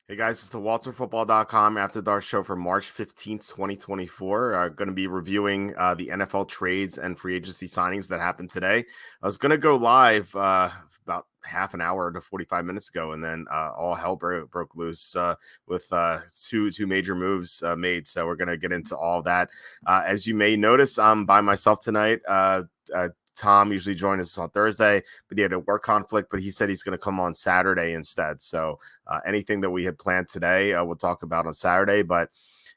Hey guys, it's the WalterFootball.com After Dark show for March 15th, 2024. Going to be reviewing the NFL trades and free agency signings that happened today. I was going to go live about half an hour to 45 minutes ago, and then all hell broke loose with two major moves made. So we're going to get into all of that. As you may notice, I'm by myself tonight. Tom usually joins us on Thursday, but he had a work conflict, but he said he's going to come on Saturday instead. So anything that we had planned today, we'll talk about on Saturday. But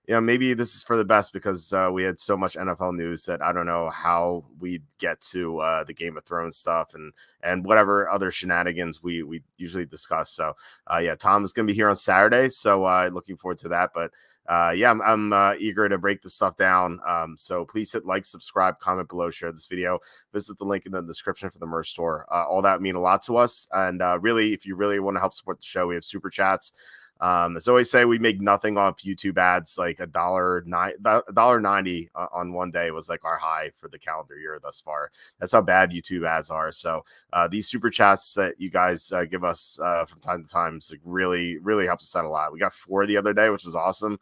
maybe this is for the best because we had so much NFL news that I don't know how we'd get to the Game of Thrones stuff and whatever other shenanigans we usually discuss. So yeah, Tom is going to be here on Saturday, so looking forward to that. But I'm eager to break this stuff down. So please hit like, subscribe, comment below, share this video, visit the link in the description for the merch store. All that mean a lot to us. And really, if you really want to help support the show, we have super chats. As I always say, we make nothing off YouTube ads. Like $1.90 on one day was like our high for the calendar year thus far. That's how bad YouTube ads are. So these super chats that you guys give us from time to time is like really, really helps us out a lot. We got 4 the other day, which is awesome.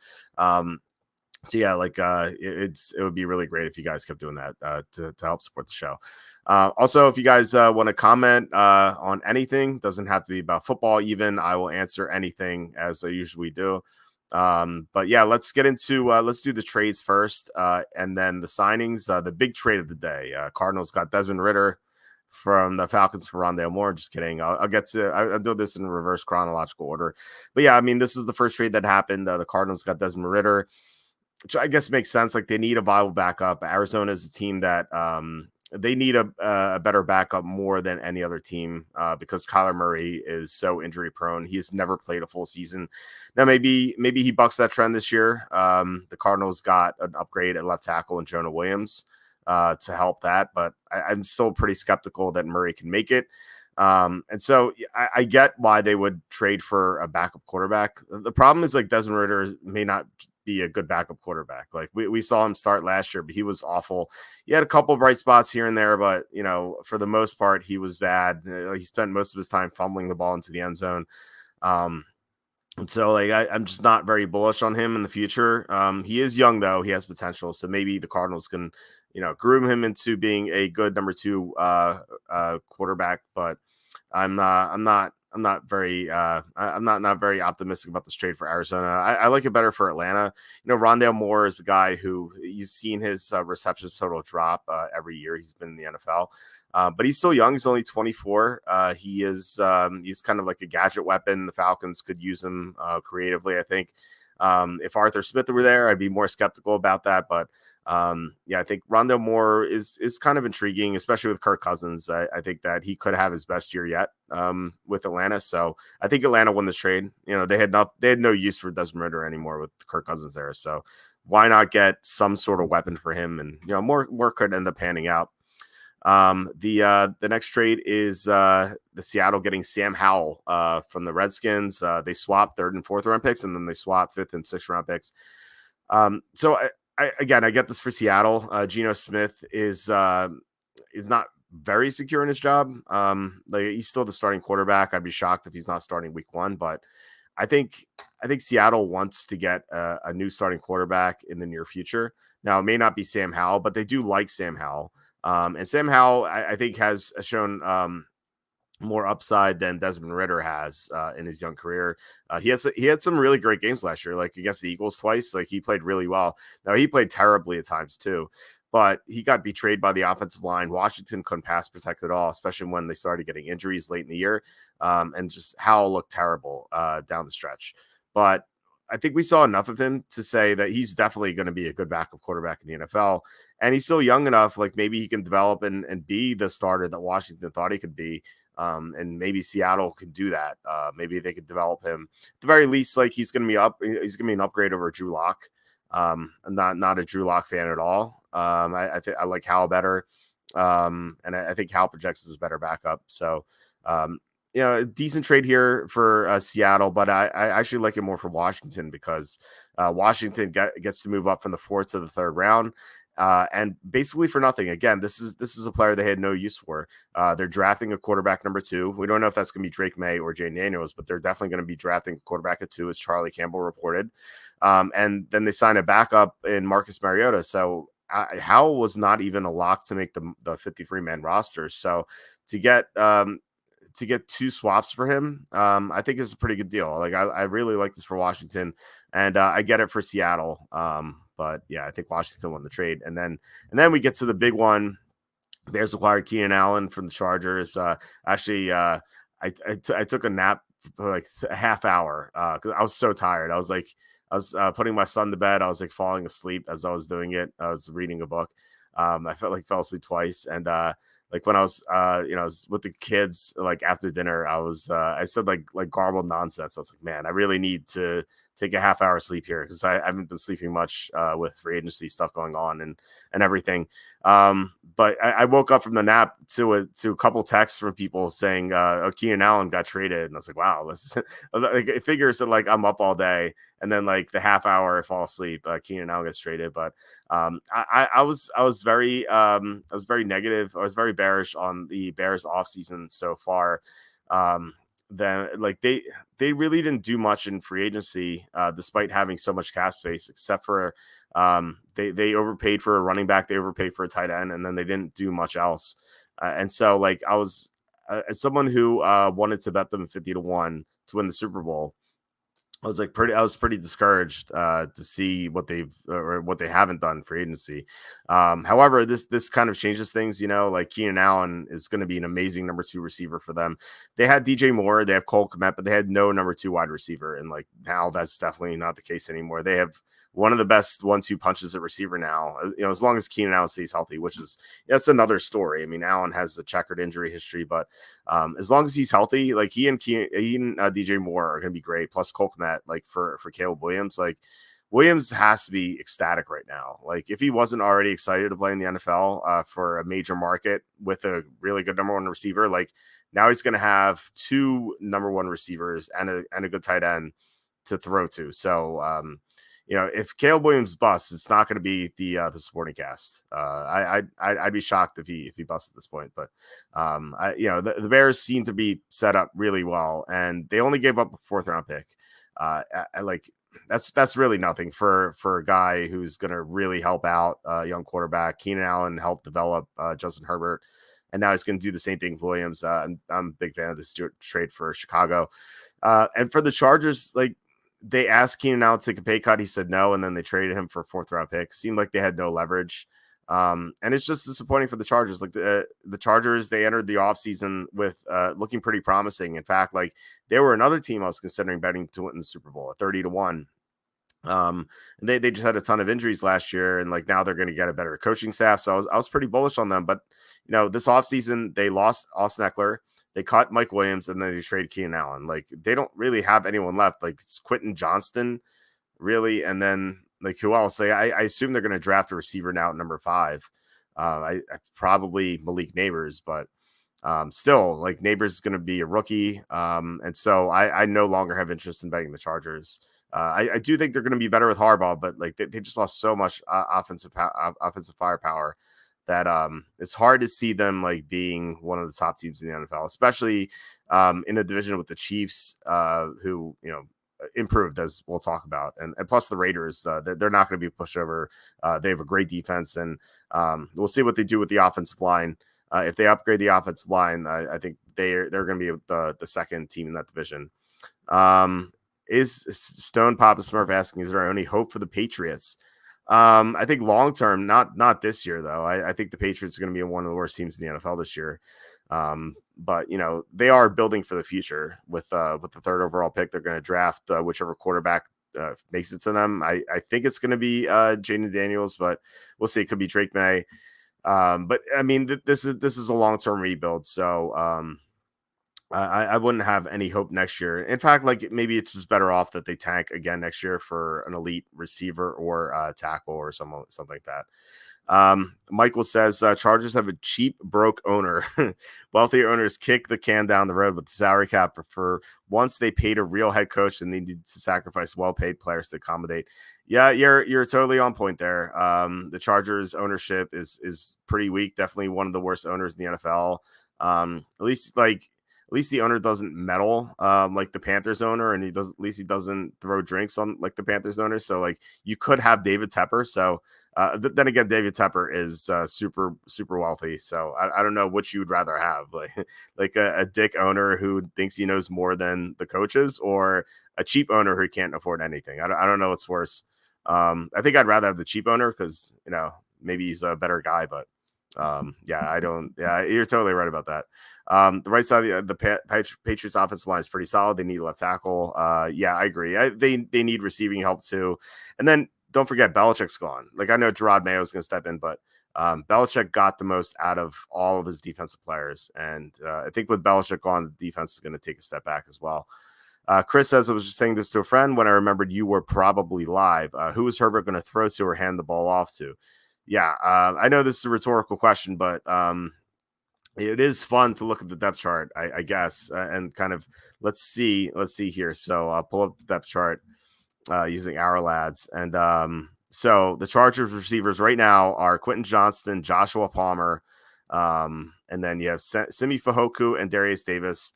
So yeah, like it would be really great if you guys kept doing that to help support the show. Also, if you guys want to comment on anything, doesn't have to be about football. Even I will answer anything as I usually do. But yeah, let's get into let's do the trades first, and then the signings. The big trade of the day: Cardinals got Desmond Ritter from the Falcons for Rondale Moore. Just kidding. I'll get to. I'll do this in reverse chronological order. But yeah, I mean, this is the first trade that happened. The Cardinals got Desmond Ritter, which I guess makes sense. Like they need a viable backup. Arizona is a team that they need a better backup more than any other team because Kyler Murray is so injury prone. He has never played a full season. Now maybe he bucks that trend this year. The Cardinals got an upgrade at left tackle in Jonah Williams to help that, but I'm still pretty skeptical that Murray can make it. And so I get why they would trade for a backup quarterback. The problem is like Desmond Ritter may not be a good backup quarterback. Like we saw him start last year, but he was awful. He had a couple bright spots here and there, but for the most part, he was bad. He spent most of his time fumbling the ball into the end zone. And so like I'm just not very bullish on him in the future. He is young though, he has potential. So maybe the Cardinals can, groom him into being a good number 2 quarterback, but I'm not very optimistic about this trade for Arizona. I like it better for Atlanta. Rondale Moore is a guy who he's seen his receptions total drop every year he's been in the NFL. But he's still young. He's only 24. He's kind of like a gadget weapon. The Falcons could use him creatively, I think. If Arthur Smith were there, I'd be more skeptical about that. But I think Rondale Moore is kind of intriguing, especially with Kirk Cousins. I think that he could have his best year yet with Atlanta. So I think Atlanta won this trade. They had no use for Desmond Ritter anymore with Kirk Cousins there. So why not get some sort of weapon for him? And more could end up panning out. The next trade is the Seattle getting Sam Howell from the Redskins. They swapped 3rd and 4th round picks, and then they swapped 5th and 6th round picks. So I get this for Seattle. Geno Smith is not very secure in his job. Like he's still the starting quarterback. I'd be shocked if he's not starting week 1, but I think Seattle wants to get a new starting quarterback in the near future. Now it may not be Sam Howell, but they do like Sam Howell. And Sam Howell, I think, has shown more upside than Desmond Ritter has in his young career. He had some really great games last year, like against the Eagles twice. Like he played really well. Now he played terribly at times too, but he got betrayed by the offensive line. Washington couldn't pass protect at all, especially when they started getting injuries late in the year. And just Howell looked terrible down the stretch. But I think we saw enough of him to say that he's definitely going to be a good backup quarterback in the NFL. And he's still young enough, like maybe he can develop and be the starter that Washington thought he could be. And maybe Seattle can do that. Maybe they could develop him. At the very least, like he's going to be an upgrade over Drew Lock. I'm not a Drew Lock fan at all. I like Howell better. And I think Howell projects as a better backup. So, a decent trade here for Seattle, but I actually like it more for Washington because Washington gets to move up from the 4th to the 3rd round. and basically for nothing. Again, this is a player they had no use for. They're drafting a quarterback number 2. We don't know if that's going to be Drake May or Jay Daniels, but they're definitely going to be drafting a quarterback at 2, as Charlie Campbell reported. And then they sign a backup in Marcus Mariota. So Howell was not even a lock to make the 53-man roster. So to get 2 swaps for him, I think is a pretty good deal. Like I really like this for Washington, and I get it for Seattle. But yeah, I think Washington won the trade, and then we get to the big one. Bears acquired Keenan Allen from the Chargers. Actually, I took a nap for like a half hour because I was so tired. I was putting my son to bed. I was like falling asleep as I was doing it. I was reading a book. I fell asleep twice, and like when I was I was with the kids, like after dinner, I said like garbled nonsense. I was like, man, I really need to take a half hour sleep here because I haven't been sleeping much with free agency stuff going on and everything. But I woke up from the nap to a couple texts from people saying, oh, Keenan Allen got traded. And I was like, wow, like, it figures that like I'm up all day. And then like the half hour I fall asleep, Keenan Allen gets traded. But I was very negative. I was very bearish on the Bears offseason so far. Then like they really didn't do much in free agency, despite having so much cap space, except for they overpaid for a running back, they overpaid for a tight end, and then they didn't do much else. And so like I was as someone who wanted to bet them 50-1 to win the Super Bowl, I was pretty discouraged to see what they haven't done for agency. However, this kind of changes things. Like Keenan Allen is going to be an amazing number 2 receiver for them. They had DJ Moore, they have Cole Kmet, but they had no number 2 wide receiver, and like now that's definitely not the case anymore. They have one of the best 1-2 punches at receiver now. As long as Keenan Allen stays healthy, which is that's another story. I mean, Allen has a checkered injury history, but as long as he's healthy, like he and DJ Moore are going to be great. Plus Cole Kmet, like for Caleb Williams, like Williams has to be ecstatic right now. Like if he wasn't already excited to play in the NFL for a major market with a really good number 1 receiver, like now he's going to have 2 number 1 receivers and a good tight end to throw to. So if Caleb Williams busts, it's not going to be the supporting cast. I'd be shocked if he busts at this point. But the Bears seem to be set up really well, and they only gave up a 4th round pick. Like that's really nothing for a guy who's going to really help out a young quarterback. Keenan Allen helped develop Justin Herbert, and now he's going to do the same thing with Williams. I'm a big fan of this trade for Chicago, and for the Chargers, like. They asked Keenan Allen to take a pay cut. He said no, and then they traded him for a 4th round pick. Seemed like they had no leverage. And it's just disappointing for the Chargers. Like the Chargers, they entered the offseason with looking pretty promising. In fact, like they were another team I was considering betting to win the Super Bowl, 30-1. And they just had a ton of injuries last year, and like now they're going to get a better coaching staff. So I was pretty bullish on them. But this offseason they lost Austin Eckler. They cut Mike Williams, and then they traded Keenan Allen. Like they don't really have anyone left. Like it's Quentin Johnston, really, and then like who else? Like I assume they're going to draft a receiver now at number 5. I probably Malik Neighbors, but still, like Neighbors is going to be a rookie, and so I no longer have interest in betting the Chargers. I do think they're going to be better with Harbaugh, but like they just lost so much offensive firepower that it's hard to see them like being one of the top teams in the NFL, especially in a division with the Chiefs, who improved, as we'll talk about, and plus the Raiders, they're not going to be pushed over. They have a great defense, and we'll see what they do with the offensive line. If they upgrade the offensive line, I think they're going to be the second team in that division. Is Stone Papa Smurf asking, is there any hope for the Patriots? I think long term, not this year though. I think the Patriots are going to be one of the worst teams in the NFL this year. But they are building for the future with the 3rd overall pick. They're going to draft whichever quarterback makes it to them. I think it's going to be Jaden Daniels, but we'll see. It could be Drake May. But I mean, this is a long term rebuild, so I wouldn't have any hope next year. In fact, like maybe it's just better off that they tank again next year for an elite receiver or tackle or something like that. Michael says Chargers have a cheap, broke owner. Wealthy owners kick the can down the road with the salary cap for once they paid a real head coach and they need to sacrifice well-paid players to accommodate. Yeah, you're totally on point there. The Chargers ownership is pretty weak. Definitely one of the worst owners in the NFL. At least the owner doesn't meddle like the Panthers owner, and at least he doesn't throw drinks on like the Panthers owner. So like you could have David Tepper. So then again, David Tepper is super wealthy. So I don't know what you would rather have, like a dick owner who thinks he knows more than the coaches, or a cheap owner who can't afford anything. I don't know what's worse. I think I'd rather have the cheap owner because maybe he's a better guy, but you're totally right about that. The right side of the Patriots offensive line is pretty solid. They need left tackle. Yeah, I agree. They need receiving help too. And then don't forget Belichick's gone. Like I know Gerard Mayo is going to step in, but Belichick got the most out of all of his defensive players. And I think with Belichick gone, the defense is going to take a step back as well. Chris says, I was just saying this to a friend when I remembered you were probably live. Who is Herbert going to throw to or hand the ball off to? Yeah, I know this is a rhetorical question, but it is fun to look at the depth chart, I guess, and kind of let's see here. So I'll pull up the depth chart using our lads, and so the Chargers receivers right now are Quentin Johnston, Joshua Palmer, and then you have Simi Fehoko and Darius Davis.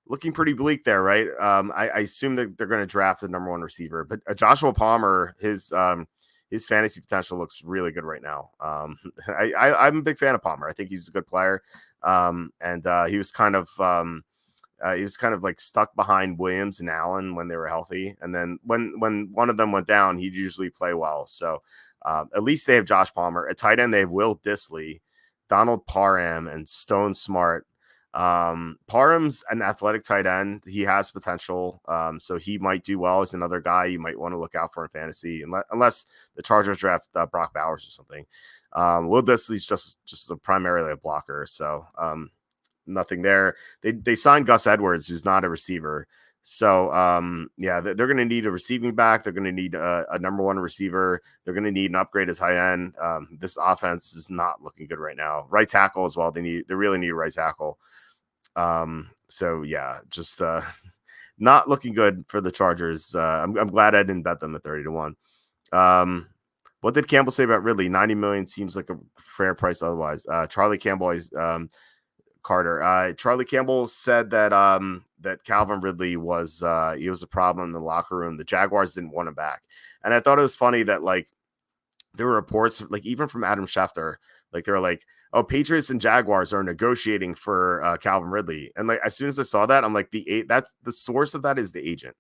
Looking pretty bleak there, right? I assume that they're going to draft the number one receiver, but Joshua Palmer, his fantasy potential looks really good right now. I'm a big fan of Palmer. I think he's a good player. And he was kind of like stuck behind Williams and Allen when they were healthy. And then when one of them went down, he'd usually play well. So at least they have Josh Palmer. At tight end, they have Will Dissly, Donald Parham, and Stone Smart. Parham's an athletic tight end. He has potential. So he might do well. He's another guy you might want to look out for in fantasy, unless the Chargers draft Brock Bowers or something. Will Dissly's just primarily a blocker. So nothing there. They signed Gus Edwards, who's not a receiver. So they're going to need a receiving back. They're going to need a number one receiver. They're going to need an upgrade as high end. This offense is not looking good right now. Right tackle as well. They really need a right tackle. Just not looking good for the Chargers. I'm glad I didn't bet them at 30-1. What did Campbell say about Ridley? 90 million seems like a fair price otherwise. Charlie Campbell Carter. Charlie Campbell said that that Calvin Ridley was a problem in the locker room. The Jaguars didn't want him back. And I thought it was funny that like there were reports, like even from Adam Schefter, like they're like, oh, Patriots and Jaguars are negotiating for Calvin Ridley. And like as soon as I saw that, I'm like, that's the source of that is the agent.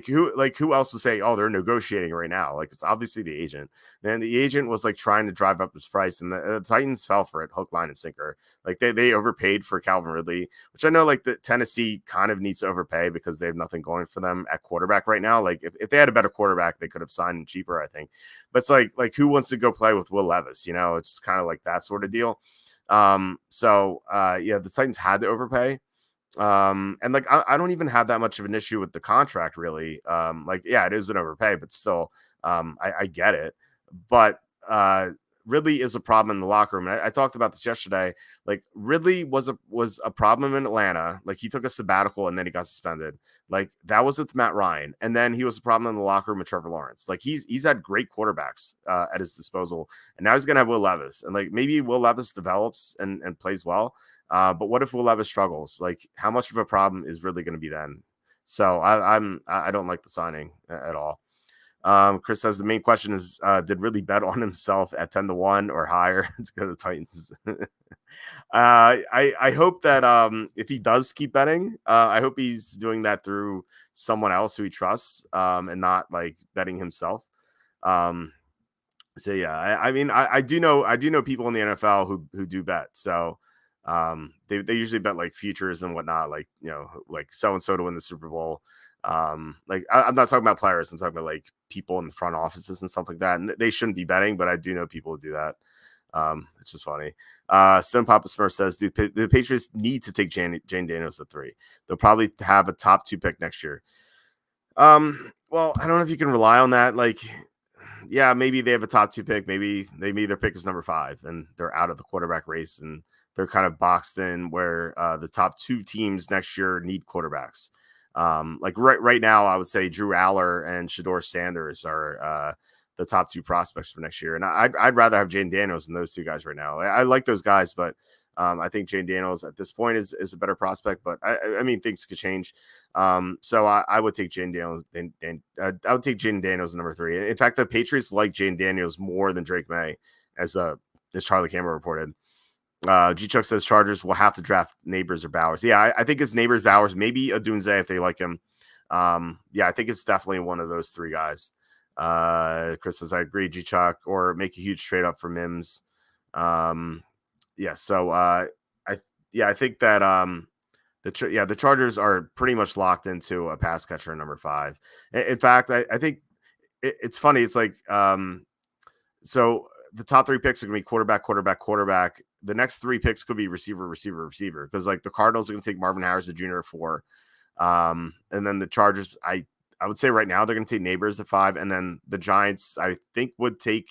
Who else would say, oh, they're negotiating right now? Like it's obviously the agent. And the agent was like trying to drive up his price, and the Titans fell for it, hook, line, and sinker. Like they overpaid for Calvin Ridley, which I know like the Tennessee kind of needs to overpay because they have nothing going for them at quarterback right now. Like if they had a better quarterback, they could have signed him cheaper, I think. But it's like who wants to go play with Will Levis? It's kind of like that sort of deal. The Titans had to overpay. And like I don't even have that much of an issue with the contract, really. It is an overpay, but still, I get it. But Ridley is a problem in the locker room. And I talked about this yesterday. Like Ridley was a problem in Atlanta. Like he took a sabbatical and then he got suspended. Like that was with Matt Ryan. And then he was a problem in the locker room with Trevor Lawrence. Like he's had great quarterbacks at his disposal. And now he's going to have Will Levis. And like maybe Will Levis develops and plays well. But what if Will Levis struggles? Like how much of a problem is Ridley going to be then? So I don't like the signing at all. Chris says the main question is, did Ridley bet on himself at 10-1 or higher to go to the Titans? I hope that if he does keep betting, I hope he's doing that through someone else who he trusts and not like betting himself. I do know people in the NFL who do bet. So they usually bet like futures and whatnot, like like so and so to win the Super Bowl. I'm not talking about players. I'm talking about like people in the front offices and stuff like that. And they shouldn't be betting, but I do know people who do that. It's just funny. Stone Papa Smurf says, the Patriots need to take Jane Daniels at 3. They'll probably have a top 2 pick next year. Well, I don't know if you can rely on that. Like yeah, maybe they have a top 2 pick. Maybe their pick is number 5 and they're out of the quarterback race and they're kind of boxed in where the top 2 teams next year need quarterbacks. Like right now, I would say Drew Aller and Shador Sanders are the top 2 prospects for next year, and I'd rather have Jane Daniels than those 2 guys right now. I like those guys, but I think Jane Daniels at this point is a better prospect. But I mean, things could change. So I would take Jane Daniels. I would take Jane Daniels number 3. In fact, the Patriots like Jane Daniels more than Drake May, as Charlie Cameron reported. G Chuck says Chargers will have to draft Neighbors or Bowers. Yeah, I think it's Neighbors, Bowers, maybe Odunze if they like him. Yeah, I think it's definitely one of those 3 guys. Chris says I agree, G Chuck, or make a huge trade up for Mims. Yeah, so I think that the Chargers are pretty much locked into a pass catcher in number 5. In fact, I think it's funny. It's like so the top 3 picks are going to be quarterback, quarterback, quarterback. The next 3 picks could be receiver, receiver, receiver. Because like the Cardinals are going to take Marvin Harrison Jr. at 4. And then the Chargers, I would say right now they're going to take Neighbors at 5. And then the Giants, I think, would take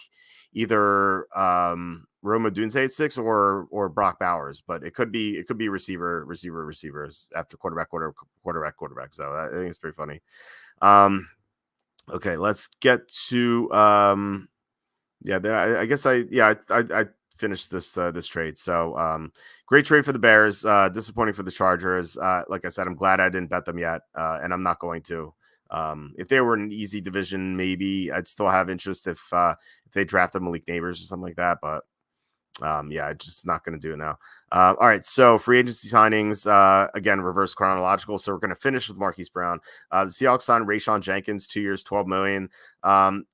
either Roma Dunze at 6 or Brock Bowers. But it could be receivers after quarterback. So I think it's pretty funny. Okay, let's get to I guess I finished this trade. So great trade for the Bears. Disappointing for the Chargers. Like I said, I'm glad I didn't bet them yet, and I'm not going to. If they were in an easy division, maybe I'd still have interest if they drafted Malik Neighbors or something like that. But I'm just not going to do it now. All right, so free agency signings, again, reverse chronological. So we're going to finish with Marquise Brown. The Seahawks signed Rayshon Jenkins, 2 years, $12 million.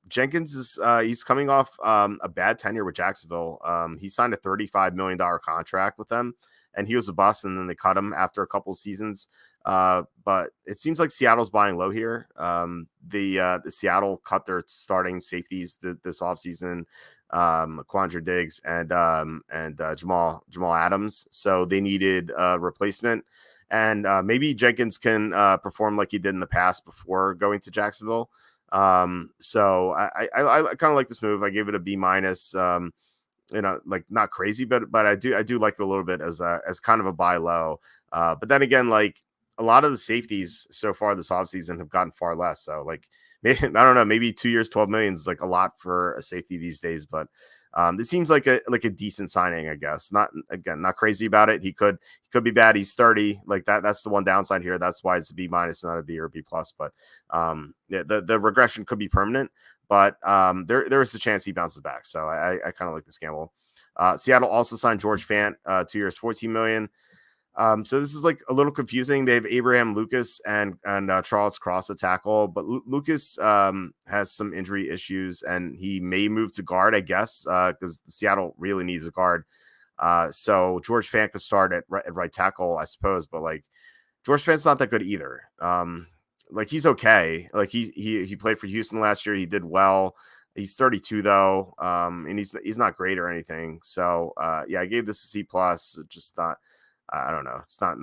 Jenkins is he's coming off a bad tenure with Jacksonville. He signed a $35 million contract with them, and he was a bust, and then they cut him after a couple of seasons. But it seems like Seattle's buying low here. The Seattle cut their starting safeties this offseason. Quandra Diggs and Jamal Adams. So they needed a replacement, and maybe Jenkins can perform like he did in the past before going to Jacksonville. So I kind of like this move. I gave it a B-. Like not crazy, but I do like it a little bit as kind of a buy low. But then again, like a lot of the safeties so far this offseason have gotten far less. So like, I don't know, maybe 2 years, $12 million is like a lot for a safety these days, but it seems like a decent signing, I guess. Not crazy about it. He could be bad. He's 30. Like that's the one downside here. That's why it's a B-, not a B or B+. But the regression could be permanent, but there is a chance he bounces back. So I kind of like this gamble. Seattle also signed George Fant, 2 years, $14 million. So this is like a little confusing. They have Abraham Lucas and Charles Cross to tackle, but Lucas has some injury issues and he may move to guard, I guess, because Seattle really needs a guard. So George Fant could start at right tackle, I suppose, but like George Fant's not that good either. Like he's okay. Like he played for Houston last year. He did well. He's 32 though, and he's not great or anything. So I gave this a C+. Just not. I don't know. It's not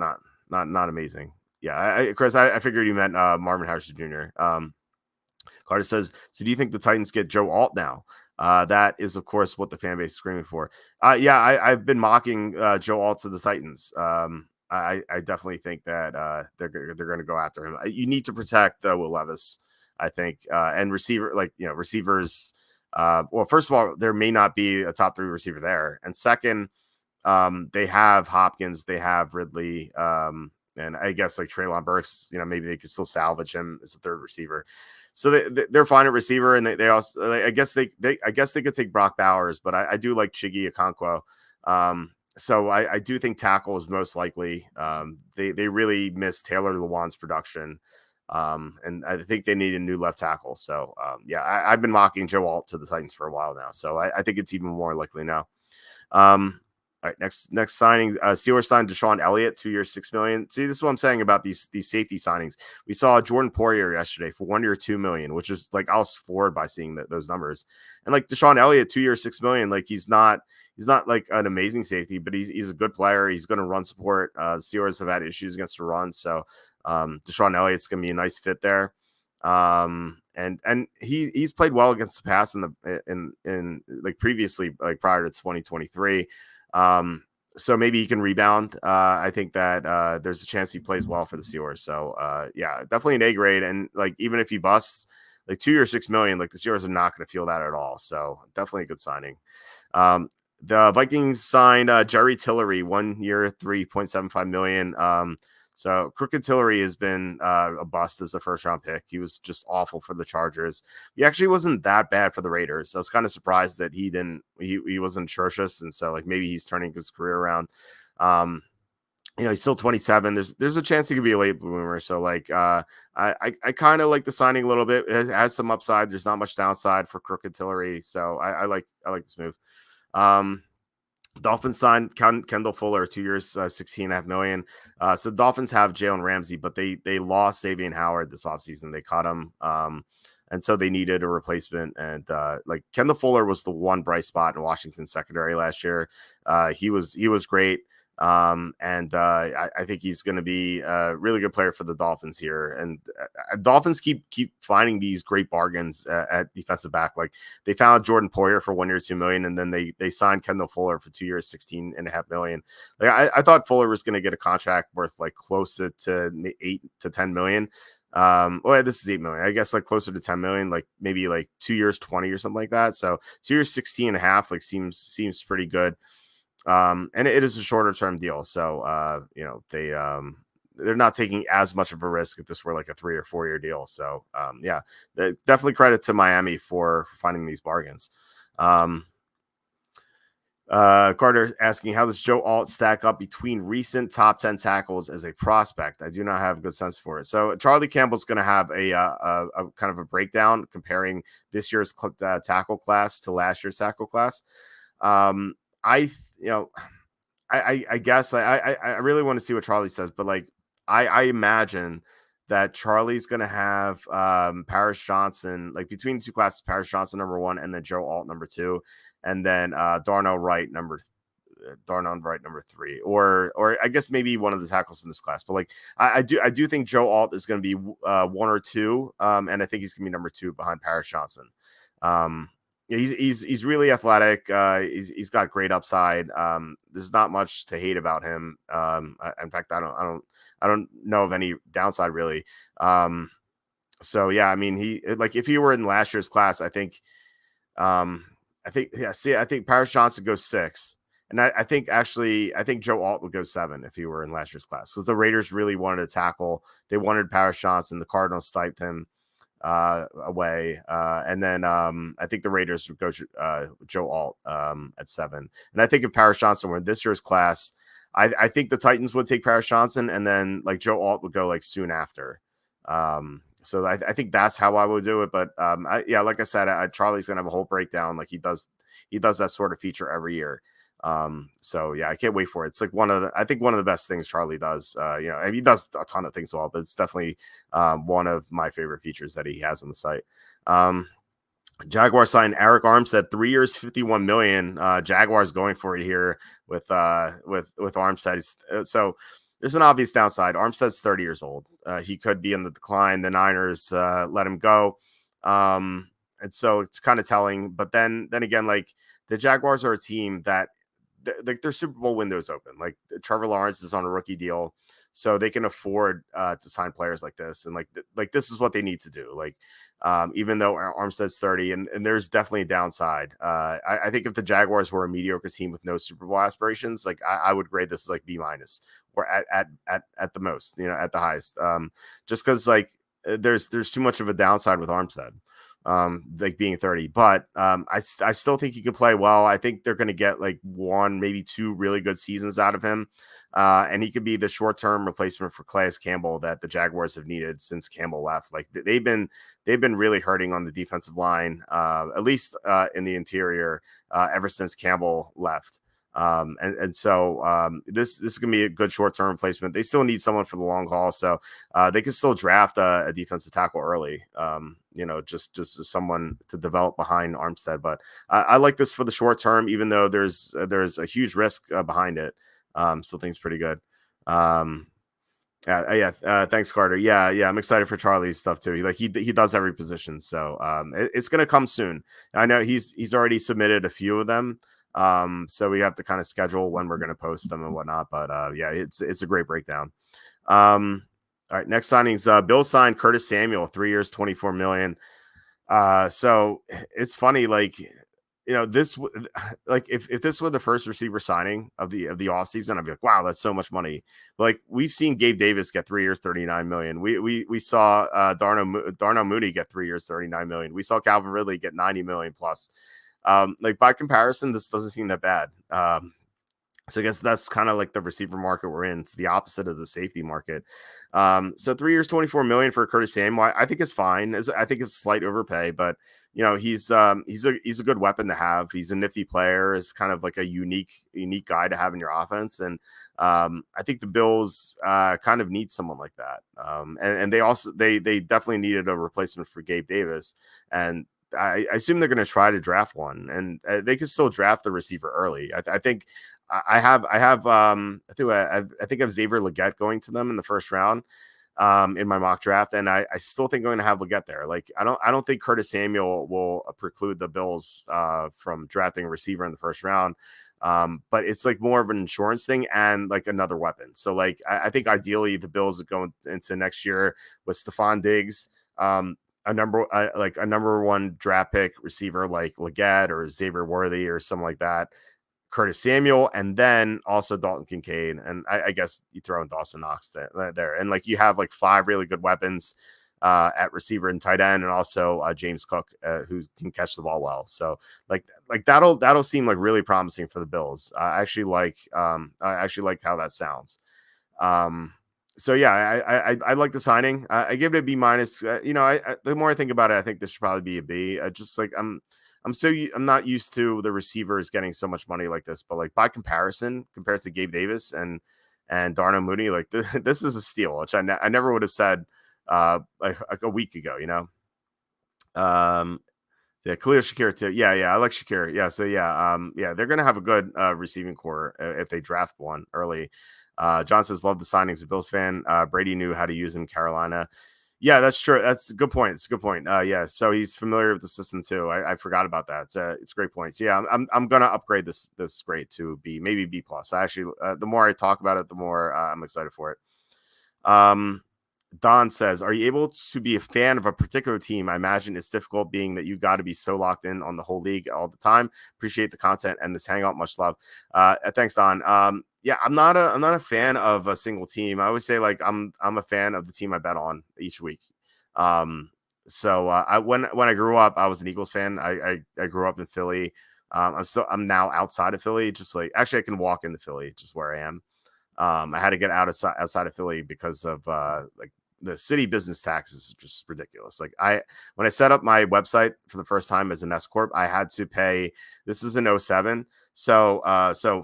amazing. Yeah, Chris, I figured you meant Marvin Harrison Jr. Carter says, so do you think the Titans get Joe Alt now? That is, of course, what the fan base is screaming for. I've been mocking Joe Alt to the Titans. I definitely think that they're going to go after him. You need to protect Will Levis, I think, and receivers. Well, first of all, there may not be a top 3 receiver there, and second, they have Hopkins, they have Ridley, and I guess like Treylon Burks, maybe they could still salvage him as a 3rd receiver. So they're fine at receiver, and they also, I guess they could take Brock Bowers, but I do like Chiggy Okonkwo. So I do think tackle is most likely. They really missed Taylor Lewan's production, and I think they need a new left tackle. So I've been mocking Joe Alt to the Titans for a while now, so I think it's even more likely now. All right, next signing, Steelers signed Deshaun Elliott, 2 years, $6 million. See, this is what I'm saying about these safety signings. We saw Jordan Poyer yesterday for 1 year, $2 million, which is like I was floored by seeing those numbers. And like Deshaun Elliott, 2 years, $6 million. Like he's not like an amazing safety, but he's a good player. He's going to run support. The Steelers have had issues against the run, so Deshaun Elliott's going to be a nice fit there. And he's played well against the pass in like previously, like prior to 2023. So maybe he can rebound. I think that there's a chance he plays well for the Steelers. So yeah, definitely an A grade. And like even if he busts, like 2 years, $6 million, like the Steelers are not going to feel that at all. So definitely a good signing. The Vikings signed Jerry Tillery, 1 year, $3.75 million. So Crooked Tillery has been a bust as a first round pick. He was just awful for the Chargers. He actually wasn't that bad for the Raiders. I was kind of surprised that he wasn't atrocious. And so like maybe he's turning his career around. He's still 27. There's a chance he could be a late bloomer. So like I kind of like the signing a little bit. It has some upside. There's not much downside for Crooked Tillery. So I like this move. Dolphins signed Kendall Fuller, 2 years, $16.5 million. So the Dolphins have Jalen Ramsey, but they lost Xavier Howard this offseason. They cut him. And so they needed a replacement. And like Kendall Fuller was the one bright spot in Washington's secondary last year. He was great. I think he's going to be a really good player for the Dolphins here. And Dolphins keep finding these great bargains at defensive back. Like they found Jordan Poyer for 1 year, $2 million, and then they signed Kendall Fuller for 2 years, $16.5 million. Like I thought Fuller was going to get a contract worth like close to $8 to $10 million. Well, this is $8 million, I guess, like closer to 10 million, like maybe like 2 years, 20 or something like that. So 2 years, 16.5, like seems pretty good. And it is a shorter term deal. So, they're not taking as much of a risk if this were like a 3 or 4 year deal. So, yeah, definitely credit to Miami for finding these bargains. Carter asking, how does Joe Alt stack up between recent top 10 tackles as a prospect? I do not have a good sense for it. So Charlie Campbell's going to have a kind of a breakdown comparing this year's tackle class to last year's tackle class. I guess I really want to see what Charlie says, but like I imagine that Charlie's going to have Paris Johnson, like between the two classes, Paris Johnson number 1, and then Joe Alt number 2, and then Darnell Wright number 3, or I guess maybe one of the tackles from this class. But like I do think Joe Alt is going to be 1 or 2, and I think he's going to be number 2 behind Paris Johnson. He's really athletic. He's got great upside. There's not much to hate about him. In fact, I don't know of any downside really. So yeah, I mean, if he were in last year's class, I think Paris Johnson goes 6, and I think Joe Alt would go 7 if he were in last year's class, because the Raiders really wanted to tackle. They wanted Paris Johnson. The Cardinals sniped him away, and then I think the Raiders would go Joe Alt at 7. And I think if Paris Johnson were in this year's class, I think the Titans would take Paris Johnson, and then like Joe Alt would go like soon after. So I think that's how I would do it. But like I said, Charlie's gonna have a whole breakdown. Like he does that sort of feature every year. So yeah, I can't wait for it. It's like one of the best things Charlie does. He does a ton of things well, but it's definitely one of my favorite features that he has on the site. Jaguars signed Eric Armstead, 3 years, $51 million. Jaguars going for it here with Armstead. So there's an obvious downside. Armstead's 30 years old. He could be in the decline. The Niners let him go. And so it's kind of telling. But then again, like the Jaguars are a team that their Super Bowl window's open. Like Trevor Lawrence is on a rookie deal, so they can afford to sign players like this. And like this is what they need to do. Like even though Armstead's 30, and there's definitely a downside. I think if the Jaguars were a mediocre team with no Super Bowl aspirations, like I would grade this as like B- or at the most, at the highest. Just because like there's too much of a downside with Armstead. Like being 30, but I still think he could play well. I think they're going to get like 1, maybe 2 really good seasons out of him, and he could be the short-term replacement for Calais Campbell that the Jaguars have needed since Campbell left. Like they've been really hurting on the defensive line, at least in the interior, ever since Campbell left. So this is gonna be a good short-term replacement. They still need someone for the long haul, so they can still draft a defensive tackle early, just as someone to develop behind Armstead. But I like this for the short term, even though there's a huge risk behind it. Still think it's pretty good. Thanks, Carter. Yeah. I'm excited for Charlie's stuff too. He does every position, so it's gonna come soon. I know he's already submitted a few of them. So we have to kind of schedule when we're gonna post them and whatnot. But yeah, it's a great breakdown. All right, next signings. Bill signed Curtis Samuel, 3 years, 24 million. So it's funny, like, this like if this were the first receiver signing of the offseason, I'd be like, wow, that's so much money. But like, we've seen Gabe Davis get 3 years, 39 million. We saw Darnell Mooney get 3 years, 39 million. We saw Calvin Ridley get 90 million plus. Like, by comparison, this doesn't seem that bad. So I guess that's kind of like the receiver market we're in. It's the opposite of the safety market. So 3 years, 24 million for Curtis Samuel, I think is fine. I think it's a slight overpay, but he's a good weapon to have. He's a nifty player. Is kind of like a unique guy to have in your offense. And I think the Bills kind of need someone like that. And they definitely needed a replacement for Gabe Davis. And I assume they're going to try to draft one, and they can still draft the receiver early. I think I have I think I have Xavier Legette going to them in the first round in my mock draft, and I still think I'm going to have Legette there. Like, I don't think Curtis Samuel will preclude the Bills from drafting a receiver in the first round. But it's like more of an insurance thing and like another weapon. So like, I think ideally the Bills are going into next year with Stephon Diggs, a number one draft pick receiver like Legette or Xavier Worthy or something like that, Curtis Samuel, and then also Dalton Kincaid. And I guess you throw in Dawson Knox there. And like, you have like 5 really good weapons at receiver and tight end, and also James Cook, who can catch the ball well. So like that'll seem like really promising for the Bills. I actually liked how that sounds. So yeah, I like the signing. I give it a B minus. The more I think about it, I think this should probably be a B. Just like I'm not used to the receivers getting so much money like this, but like, by comparison, compared to Gabe Davis and Darnell Mooney, like this is a steal, which I never would have said like a week ago. Yeah, Khalil Shakir too. Yeah, I like Shakir. Yeah, so yeah, they're gonna have a good receiving core if they draft one early. John says, love the signings. A Bills fan. Brady knew how to use him in Carolina. Yeah, that's true. That's a good point. It's a good point. Yeah, so he's familiar with the system too. I forgot about that. It's a great point. So yeah, I'm gonna upgrade this grade to B, maybe B plus. I actually, the more I talk about it, the more I'm excited for it. Don says, are you able to be a fan of a particular team? I imagine it's difficult, being that you got to be so locked in on the whole league all the time. Appreciate the content and this hangout. Much love. Thanks, Don. Yeah, I'm not a fan of a single team. I always say, like, I'm a fan of the team I bet on each week. So when I grew up, I was an Eagles fan. I grew up in Philly. I'm now outside of Philly. Just like, actually, I can walk into Philly, just where I am. I had to get outside of Philly because of like, the city business taxes are just ridiculous. Like, when I set up my website for the first time as an S corp, I had to pay. This is in 07. So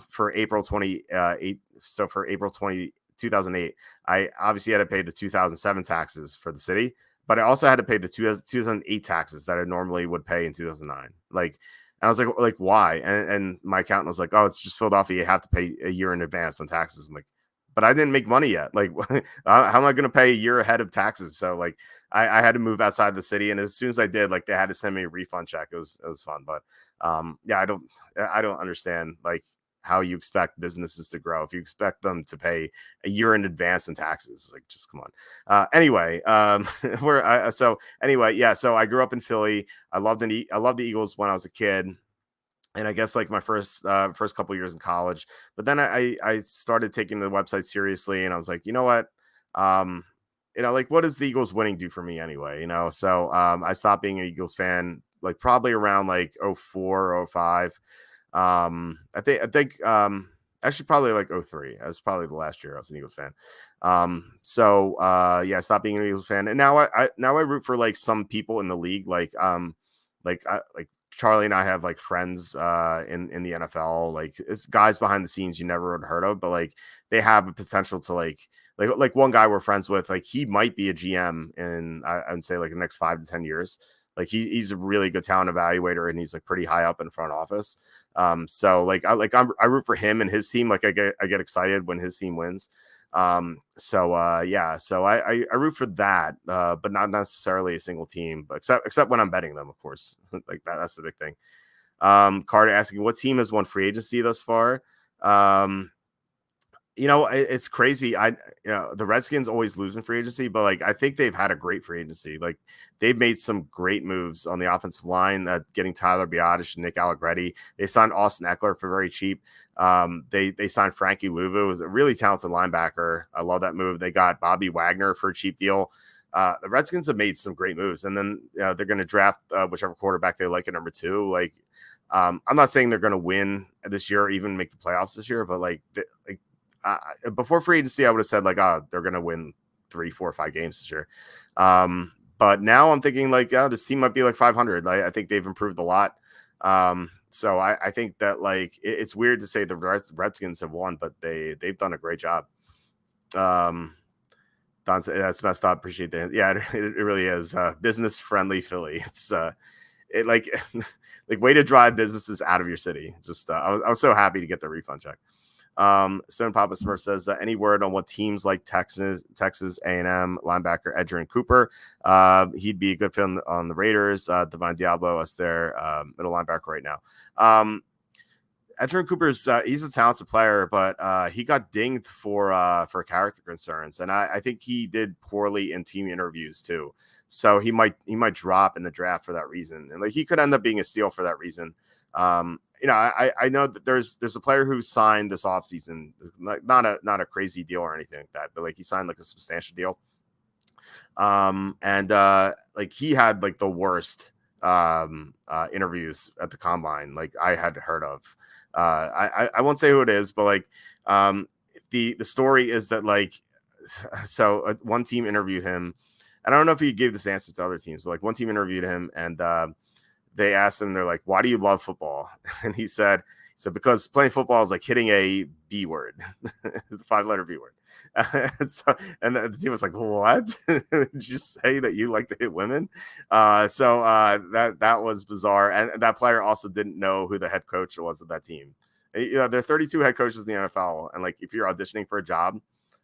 for April 28, so for April 2008, I obviously had to pay the 2007 taxes for the city, but I also had to pay the 2008 taxes that I normally would pay in 2009. Like, and I was like, why? And my accountant was like, oh, it's just Philadelphia. You have to pay a year in advance on taxes. I'm like, but I didn't make money yet. Like, how am I going to pay a year ahead of taxes? So like, I had to move outside the city, and as soon as I did, like, they had to send me a refund check. It was fun, but yeah, I don't understand like how you expect businesses to grow if you expect them to pay a year in advance in taxes. Like, just come on. Anyway, so anyway, yeah. So I grew up in Philly. I loved the Eagles when I was a kid. And I guess like my first couple years in college, but then I started taking the website seriously, and I was like, you know what, like, what does the Eagles winning do for me anyway? So I stopped being an Eagles fan like probably around like 04, 05. I think actually probably like 03. That's probably the last year I was an Eagles fan. Yeah, I stopped being an Eagles fan, and now I root for like some people in the league, like Charlie and I have like friends in the NFL. Like, it's guys behind the scenes you never would have heard of, but like, they have a potential to like one guy we're friends with. Like, he might be a GM in I'd say like the next 5 to 10 years. Like, he's a really good talent evaluator, and he's like pretty high up in front office. So like I root for him and his team. Like, I get excited when his team wins. So I root for that, but not necessarily a single team, but except when I'm betting them, of course. Like that's the big thing. Carter asking what team has won free agency thus far. Um, it's crazy. The Redskins always lose in free agency, but like I think they've had a great free agency. Like they've made some great moves on the offensive line, getting Tyler Biadasz and Nick Allegretti. They signed Austin Eckler for very cheap. They signed Frankie Louvu, who's a really talented linebacker. I love that move. They got Bobby Wagner for a cheap deal. The Redskins have made some great moves, and then they're going to draft whichever quarterback they like at number 2. Like, I'm not saying they're going to win this year or even make the playoffs this year, but before free agency, I would have said like, they're going to win 3, 4, 5 games this year. But now I'm thinking like, this team might be like 500. Like, I think they've improved a lot. So I think that like it's weird to say the Redskins have won, but they've done a great job. Don said that's messed up. Appreciate that. Yeah, it really is. Business friendly Philly. It's it like like way to drive businesses out of your city. Just I was so happy to get the refund check. Stone Papa Smurf says any word on what teams like Texas A&M linebacker Edgerrin Cooper, he'd be a good fit on the Raiders. Divine Diablo is their middle linebacker right now. Edgerrin Cooper's he's a talented player, but he got dinged for character concerns, and I think he did poorly in team interviews too. So he might drop in the draft for that reason, and like he could end up being a steal for that reason. I know that there's a player who signed this offseason, like not a crazy deal or anything like that, but like he signed like a substantial deal. Like he had like the worst interviews at the combine like I had heard of. I won't say who it is, but like the story is that like one team interviewed him. I don't know if he gave this answer to other teams, but like one team interviewed him and they asked him, they're like, why do you love football? And he said, because playing football is like hitting a B word, the 5-letter B word. And the team was like, what? Did you say that you like to hit women? That was bizarre. And that player also didn't know who the head coach was of that team. There are 32 head coaches in the NFL. And like, if you're auditioning for a job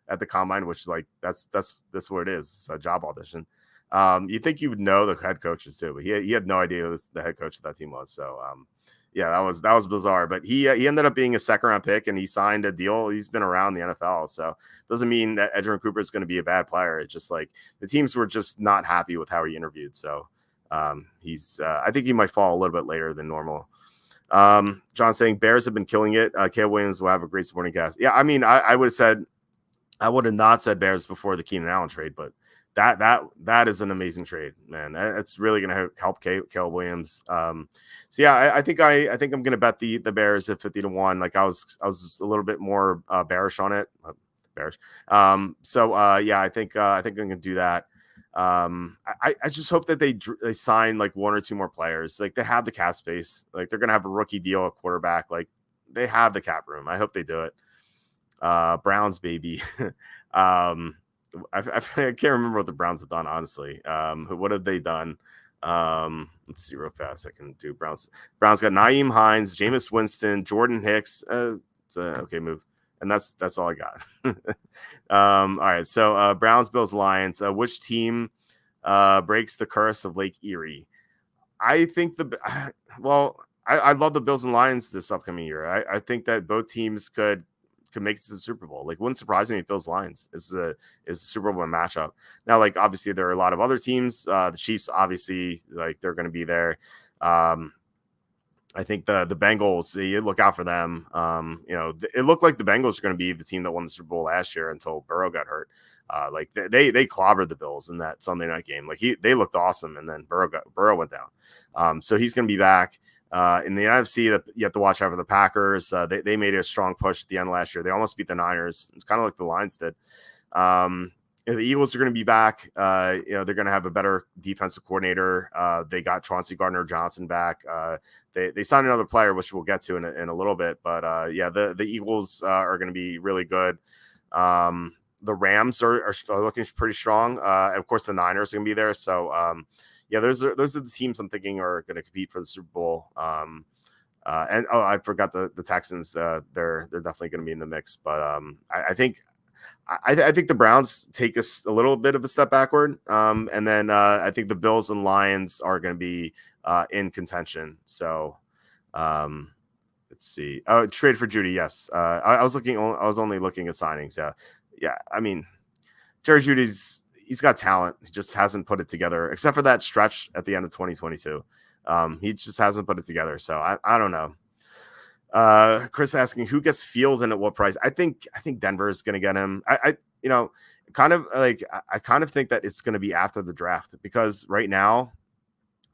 at the combine, which like, that's what it is. It's a job audition. You think you would know the head coaches too, but he had no idea who the head coach of that team was. So, that was bizarre, but he ended up being a 2nd-round pick and he signed a deal. He's been around the NFL. So doesn't mean that Edgerrin Cooper is going to be a bad player. It's just like the teams were just not happy with how he interviewed. So, I think he might fall a little bit later than normal. John saying Bears have been killing it. Caleb Williams will have a great supporting cast. Yeah. I mean, I would have not said Bears before the Keenan Allen trade, but that is an amazing trade, man. It's really going to help Caleb Williams. I think I'm going to bet the Bears at 50-1. Like I was a little bit more bearish on it. Bearish. I think I'm going to do that. I just hope that they sign like 1 or 2 more players. Like they have the cap space. Like they're going to have a rookie deal at quarterback. Like they have the cap room. I hope they do it. Browns, baby. I can't remember what the Browns have done, honestly. What have they done? Let's see real fast. I can do Browns. Browns got Nyheim Hines, Jameis Winston, Jordan Hicks. It's a okay move. And that's all I got. All right. So Browns, Bills, Lions. Which team breaks the curse of Lake Erie? I think I love the Bills and Lions this upcoming year. I think that both teams could make it to the Super Bowl. Like, wouldn't surprise me if Bills Lions is a Super Bowl matchup. Now, like, obviously there are a lot of other teams. The Chiefs, obviously, like they're going to be there. I think the Bengals, you look out for them. It looked like the Bengals are going to be the team that won the Super Bowl last year until Burrow got hurt. Like they clobbered the Bills in that Sunday night game. Like they looked awesome, and then Burrow went down. So he's going to be back. In the NFC, you have to watch out for the Packers. They made a strong push at the end of last year. They almost beat the Niners. It's kind of like the Lions did. The Eagles are going to be back. They're going to have a better defensive coordinator. They got Chauncey Gardner-Johnson back. They signed another player, which we'll get to in a little bit. But the Eagles are going to be really good. The Rams are looking pretty strong. And of course, the Niners are going to be there. So, those are the teams I'm thinking are going to compete for the Super Bowl. I forgot the Texans. They're definitely going to be in the mix. But I think I think the Browns take us a little bit of a step backward. And then I think the Bills and Lions are going to be in contention. So let's see. Oh, trade for Judy. Yes. I was looking. I was only looking at signings. Yeah. Yeah. I mean, Jerry Judy's he's got talent. He just hasn't put it together, except for that stretch at the end of 2022. He just hasn't put it together. So I don't know. Chris asking who gets Fields and at what price. I think Denver is going to get him. I you know kind of like I kind of think that it's going to be after the draft, because right now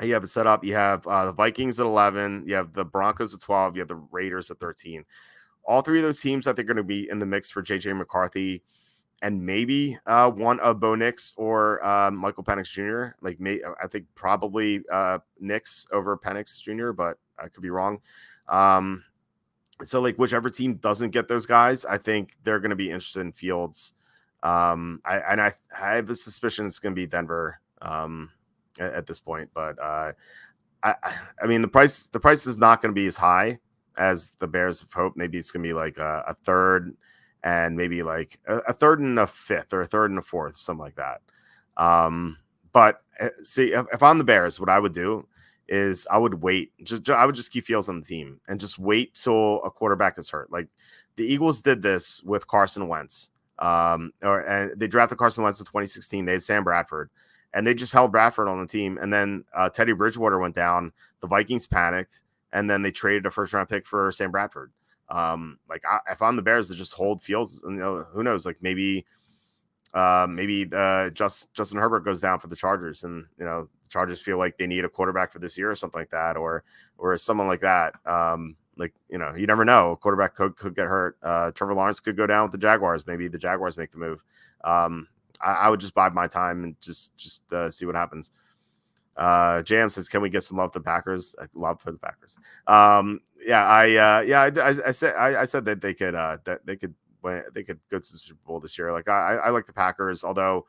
you have it set up. You have the Vikings at 11. You have the Broncos at 12. You have the Raiders at 13. All three of those teams that they're going to be in the mix for JJ McCarthy and maybe one of Bo Nix or Michael Penix Jr. I think probably Nix over Penix Jr., but I could be wrong. So like whichever team doesn't get those guys, I think they're going to be interested in Fields. I have a suspicion it's going to be Denver at this point, but I mean the price is not going to be as high as the Bears have hoped. Maybe it's going to be like a third and maybe like a third and a fifth or a third and a fourth, something like that. But see, if I'm the Bears, what I would do is I would wait. I would just keep Fields on the team and just wait till a quarterback is hurt. Like the Eagles did this with Carson Wentz. And they drafted Carson Wentz in 2016. They had Sam Bradford, and they just held Bradford on the team. And then Teddy Bridgewater went down. The Vikings panicked, and then they traded a first-round pick for Sam Bradford. If I'm the Bears, to just hold Fields, who knows? Like maybe Justin Herbert goes down for the Chargers, and the Chargers feel like they need a quarterback for this year or something like that, or someone like that. You never know. A quarterback could get hurt. Trevor Lawrence could go down with the Jaguars. Maybe the Jaguars make the move. I would just bide my time and just see what happens. JM says, "Can we get some love to the Packers?" Love for the Packers. I said that they could go to the Super Bowl this year. Like I like the Packers, although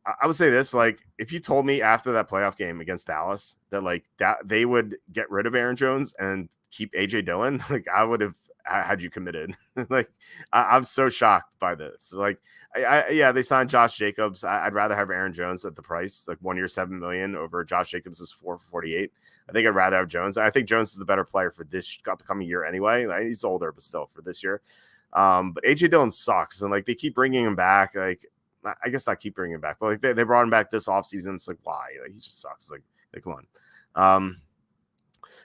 I would say this: like if you told me after that playoff game against Dallas that they would get rid of Aaron Jones and keep AJ Dillon, like I would have had you committed. Like I'm so shocked by this. Like they signed Josh Jacobs. I'd rather have Aaron Jones at the price, like 1 year, $7 million over Josh Jacobs is 4 for 48. I think I'd rather have Jones. I think Jones is the better player for this upcoming year anyway. Like, he's older, but still for this year. But AJ Dillon sucks, and like they keep bringing him back. Like I guess not keep bringing him back, but like they brought him back this offseason. It's like why? Like he just sucks. Like come on.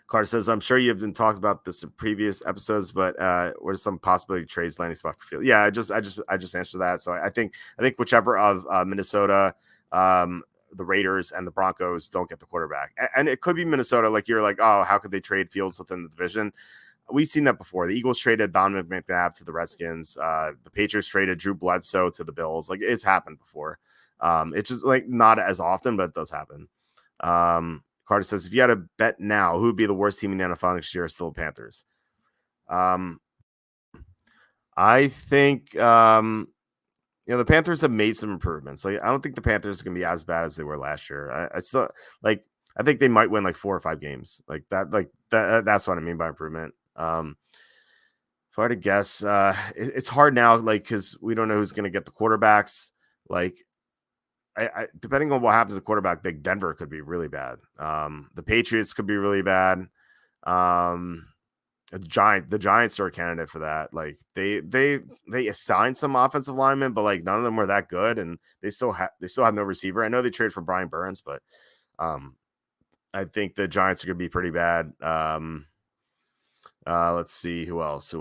Carter says, I'm sure you've been talked about this in previous episodes, but what are some possibility trades landing spot for Field? Yeah, I just answered that. So I think whichever of Minnesota, the Raiders, and the Broncos don't get the quarterback, and it could be Minnesota. Like you're like, oh, how could they trade Fields within the division? We've seen that before. The Eagles traded Donovan McNabb to the Redskins. The Patriots traded Drew Bledsoe to the Bills. Like it's happened before. It's just like not as often, but it does happen. Carter says, if you had to bet now, who would be the worst team in the NFL next year? Still the Panthers. I think the Panthers have made some improvements. Like I don't think the Panthers are going to be as bad as they were last year. I still like. I think they might win like 4 or 5 games. Like that. Like that's what I mean by improvement. If I had to guess, it's hard now. Like because we don't know who's going to get the quarterbacks. Like. I depending on what happens to quarterback, like Denver could be really bad. The Patriots could be really bad. The Giants are a candidate for that. Like they assigned some offensive linemen, but like none of them were that good, and they still have no receiver. I know they traded for Brian Burns, but I think the Giants are gonna be pretty bad. Let's see who else.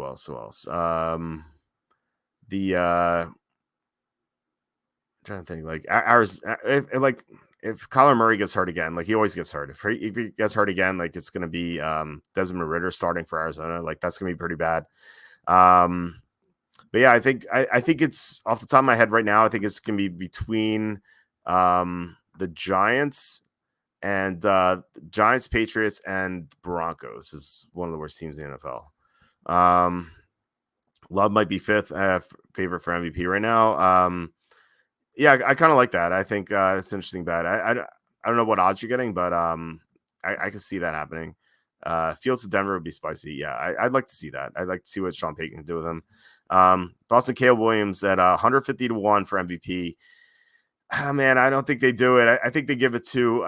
Trying to think like ours if Kyler Murray gets hurt again, like he always gets hurt. If he gets hurt again, like it's going to be Desmond Ridder starting for Arizona. Like that's going to be pretty bad. But yeah, I think it's off the top of my head right now. I think it's going to be between the Giants and Patriots, and Broncos is one of the worst teams in the NFL. Love might be 5th favorite for MVP right now. Yeah, I kind of like that. I think it's an interesting bet. I don't know what odds you're getting, but I can see that happening. Fields to Denver would be spicy. Yeah, I'd like to see that. I'd like to see what Sean Payton can do with him. Thoughts on Caleb Williams at 150 to 1 for MVP. Oh, man, I don't think they do it. I think they give it to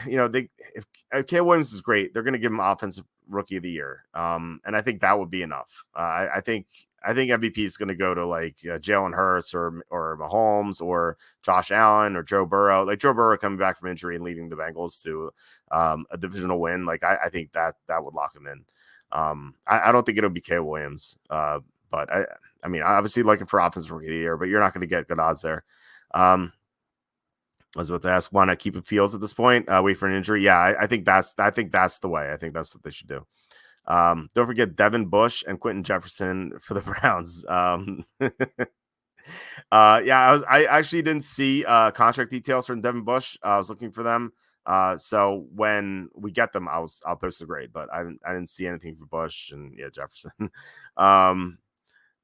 if Caleb Williams is great, they're going to give him offensive rookie of the year. And I think that would be enough. I think MVP is going to go to like Jalen Hurts or Mahomes or Josh Allen or Joe Burrow. Like Joe Burrow coming back from injury and leading the Bengals to a divisional win. Like I think that would lock him in. I don't think it'll be Caleb Williams. But I mean, obviously looking for offensive rookie of the year, but you're not going to get good odds there. I was about to ask, why not keep it Fields at this point? Wait for an injury. Yeah, I think that's the way. I think that's what they should do. Don't forget Devin Bush and Quentin Jefferson for the Browns. I actually didn't see contract details from Devin Bush. I was looking for them. So when we get them, I'll post a grade, but I didn't see anything for Bush and Jefferson.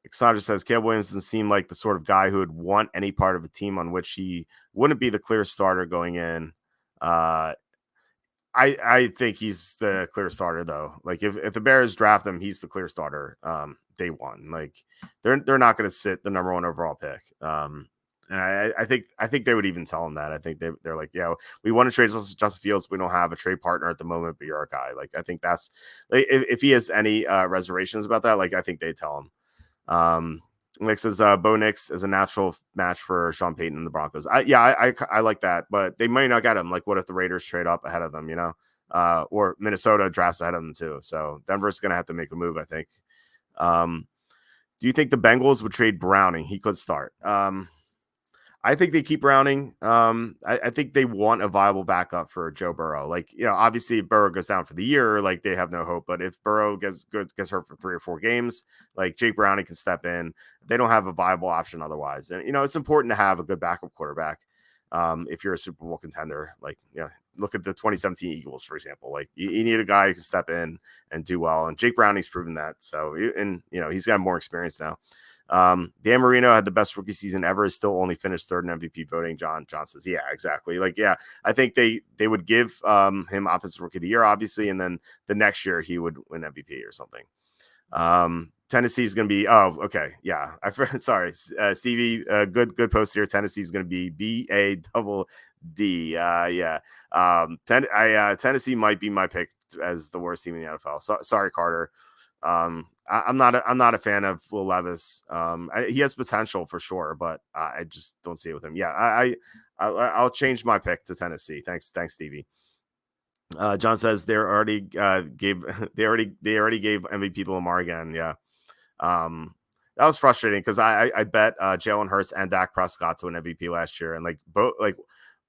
Cassandra says Caleb Williams doesn't seem like the sort of guy who would want any part of a team on which he wouldn't be the clear starter going in. I think he's the clear starter though. Like if the Bears draft him, he's the clear starter day one. Like they're not going to sit the number 1 overall pick. And I think they would even tell him that. I think they're like, yeah, we want to trade Justin Fields. We don't have a trade partner at the moment, but you're our guy. Like I think that's like if he has any reservations about that, like I think they tell him. Nick says Bo Nix is a natural match for Sean Payton and the Broncos. I like that, but they might not get him. Like, what if the Raiders trade up ahead of them? Or Minnesota drafts ahead of them too. So Denver's going to have to make a move, I think. Do you think the Bengals would trade Browning? He could start. I think they keep Browning. I think they want a viable backup for Joe Burrow. Like, obviously if Burrow goes down for the year, like they have no hope. But if Burrow gets hurt for 3 or 4 games, like Jake Browning can step in. They don't have a viable option otherwise. And, it's important to have a good backup quarterback. If you're a Super Bowl contender, like, look at the 2017 Eagles, for example. Like you need a guy who can step in and do well. And Jake Browning's proven that. So, he's got more experience now. Dan Marino had the best rookie season ever, still only finished 3rd in MVP voting. John says, yeah, exactly. Like, yeah, I think they would give him offensive rookie of the year, obviously, and then the next year he would win MVP or something. Tennessee is going to be, okay. Yeah. Sorry. Stevie, good post here. Tennessee is going to be BADD. Tennessee might be my pick as the worst team in the NFL. So, sorry, Carter. I'm not a fan of Will Levis. He has potential for sure, but I just don't see it with him. Yeah. I'll change my pick to Tennessee. Thanks, Stevie. John says they already gave MVP to Lamar again. Yeah. That was frustrating because I bet Jalen Hurts and Dak Prescott to an MVP last year, and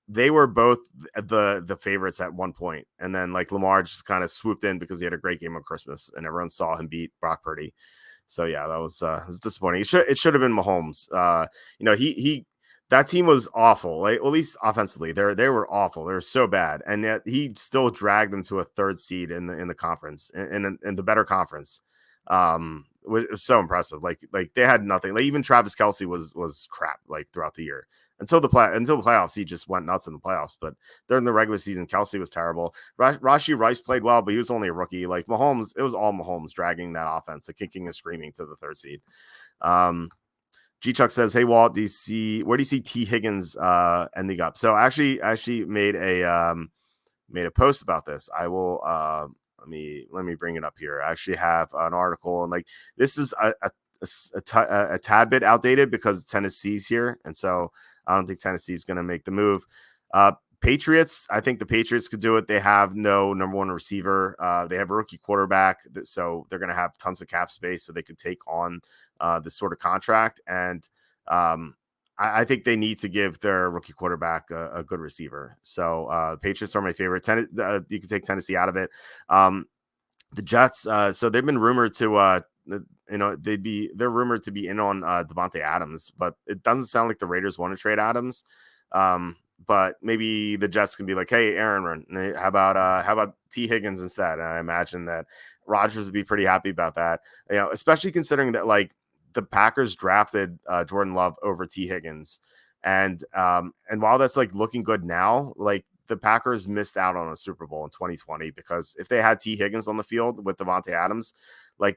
they were both the favorites at one point, and then like Lamar just kind of swooped in because he had a great game on Christmas, and everyone saw him beat Brock Purdy. So yeah, that was disappointing. It should have been Mahomes. That team was awful. Like, at least offensively, they were awful. They were so bad, and yet he still dragged them to a 3rd seed in the conference, in the better conference. It was so impressive. Like they had nothing. Like even Travis Kelce was crap like throughout the year until the playoffs. He just went nuts in the playoffs. But during the regular season, Kelce was terrible. Rashee Rice played well, but he was only a rookie. Like Mahomes, it was all Mahomes dragging that offense, the kicking and screaming to the 3rd seed. G Chuck says, "Hey Walt, where do you see T Higgins ending up?" So I actually made a post about this. I will let me bring it up here. I actually have an article, and like this is a tad bit outdated because Tennessee's here, and so I don't think Tennessee's going to make the move. Patriots, I think the Patriots could do it. They have no number 1 receiver. They have a rookie quarterback, so they're going to have tons of cap space, so they could take on this sort of contract. And I think they need to give their rookie quarterback a good receiver. So Patriots are my favorite. You can take Tennessee out of it. The Jets, so they've been rumored to they're rumored to be in on Devontae Adams, but it doesn't sound like the Raiders want to trade Adams. But maybe the Jets can be like, hey, Aaron, how about T Higgins instead? And I imagine that Rodgers would be pretty happy about that, especially considering that like the Packers drafted Jordan Love over T Higgins. And while that's like looking good now, like the Packers missed out on a Super Bowl in 2020 because if they had T. Higgins on the field with Devontae Adams, I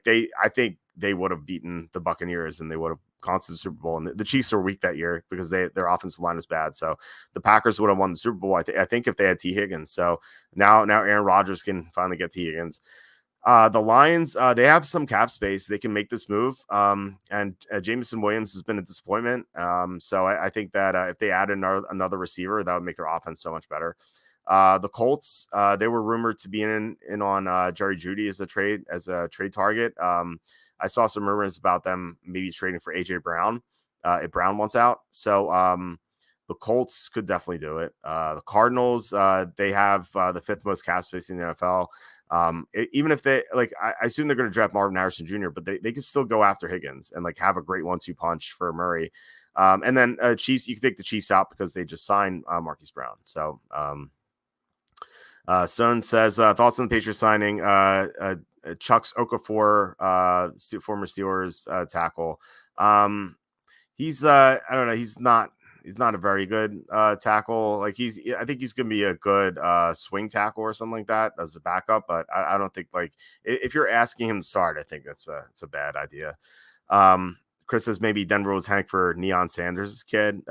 think they would have beaten the Buccaneers and they would have gone to the Super Bowl. And the Chiefs were weak that year because their offensive line was bad. So the Packers would have won the Super Bowl. I think if they had T. Higgins. So now Aaron Rodgers can finally get T. Higgins. The Lions, they have some cap space. They can make this move. And Jameson Williams has been a disappointment. So I think that if they add another receiver, that would make their offense so much better. The Colts, they were rumored to be in on Jerry Jeudy as a trade target. I saw some rumors about them maybe trading for AJ Brown if Brown wants out. So the Colts could definitely do it. The Cardinals, they have the 5th most cap space in the NFL. Even if they I assume they're going to draft Marvin Harrison Jr., but they can still go after Higgins and have a great 1-2 punch for Murray. And then Chiefs, you can take the Chiefs out because they just signed Marquise Brown. So Son says thoughts on the Patriots signing Chucks Okafor, former Steelers tackle. He's I don't know. He's not a very good tackle. I think he's going to be a good swing tackle or something like that as a backup. But I don't think if you're asking him to start, I think it's a bad idea. Chris says maybe Denver was Hank for Neon Sanders' kid.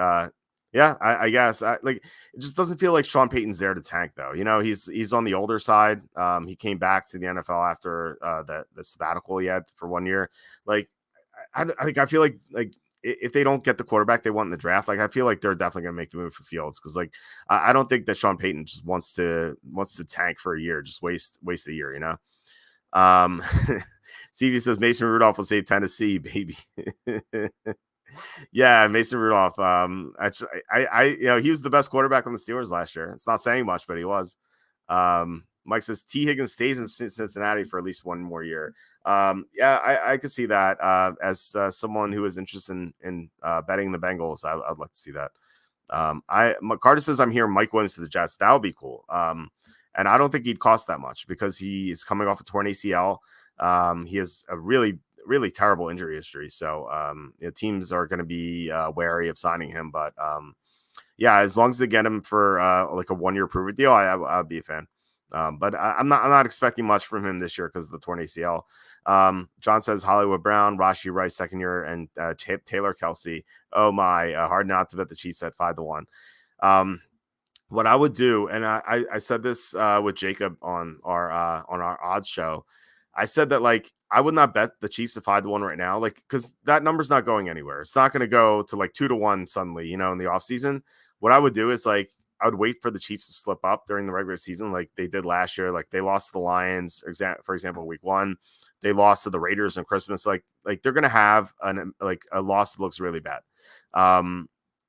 Yeah, I guess. It just doesn't feel like Sean Payton's there to tank though. He's on the older side. He came back to the NFL after the sabbatical he had for 1 year. I feel like if they don't get the quarterback they want in the draft, I feel like they're definitely going to make the move for Fields because I don't think that Sean Payton just wants to tank for a year, just waste a year, CV says Mason Rudolph will save Tennessee, baby. Yeah, Mason Rudolph. He was the best quarterback on the Steelers last year. It's not saying much, but he was. Mike says T. Higgins stays in Cincinnati for at least 1 more year. Yeah, I could see that as someone who is interested in betting the Bengals. I'd like to see that. Carter says I'm here. Mike Williams to the Jets. That would be cool. And I don't think he'd cost that much because he is coming off a torn ACL. He has a really, really terrible injury history. So teams are going to be wary of signing him. But yeah, as long as they get him for a 1-year prove-it deal, I'd be a fan. But I'm not expecting much from him this year because of the torn ACL. John says Hollywood Brown, Rashi Rice, 2nd year, and Taylor Kelsey. Oh my, hard not to bet the Chiefs at 5-1. What I would do, and I said this with Jacob on our odds show. I said that I would not bet the Chiefs at 5-1 right now, because that number's not going anywhere. It's not going to go to 2-1 suddenly, in the offseason. What I would do is I would wait for the Chiefs to slip up during the regular season like they did last year. They lost to the Lions, for example, week 1. They lost to the Raiders on Christmas. They're going to have a loss that looks really bad.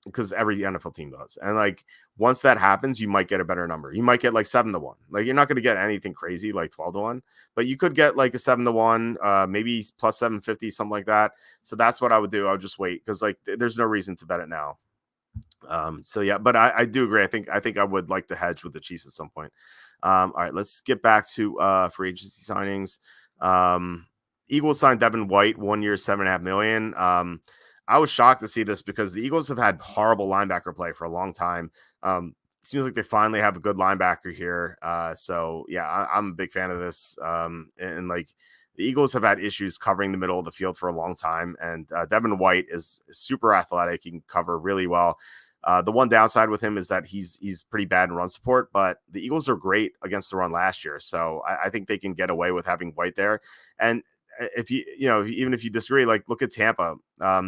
Because every NFL team does. And once that happens, you might get a better number. You might get 7-1. You're not going to get anything crazy 12-1, but you could get a 7-1, maybe plus 750, something like that. So that's what I would do. I would just wait because there's no reason to bet it now. So yeah, but I do agree. I think I would like to hedge with the Chiefs at some point. All right, let's get back to free agency signings. Eagles signed Devin White, 1 year, $7.5 million. I was shocked to see this because the Eagles have had horrible linebacker play for a long time. Seems like they finally have a good linebacker here. So yeah, I'm a big fan of this. And the Eagles have had issues covering the middle of the field for a long time. And Devin White is super athletic. He can cover really well. The one downside with him is that he's pretty bad in run support, but the Eagles are great against the run last year. So I think they can get away with having White there. And if even if you disagree, look at Tampa.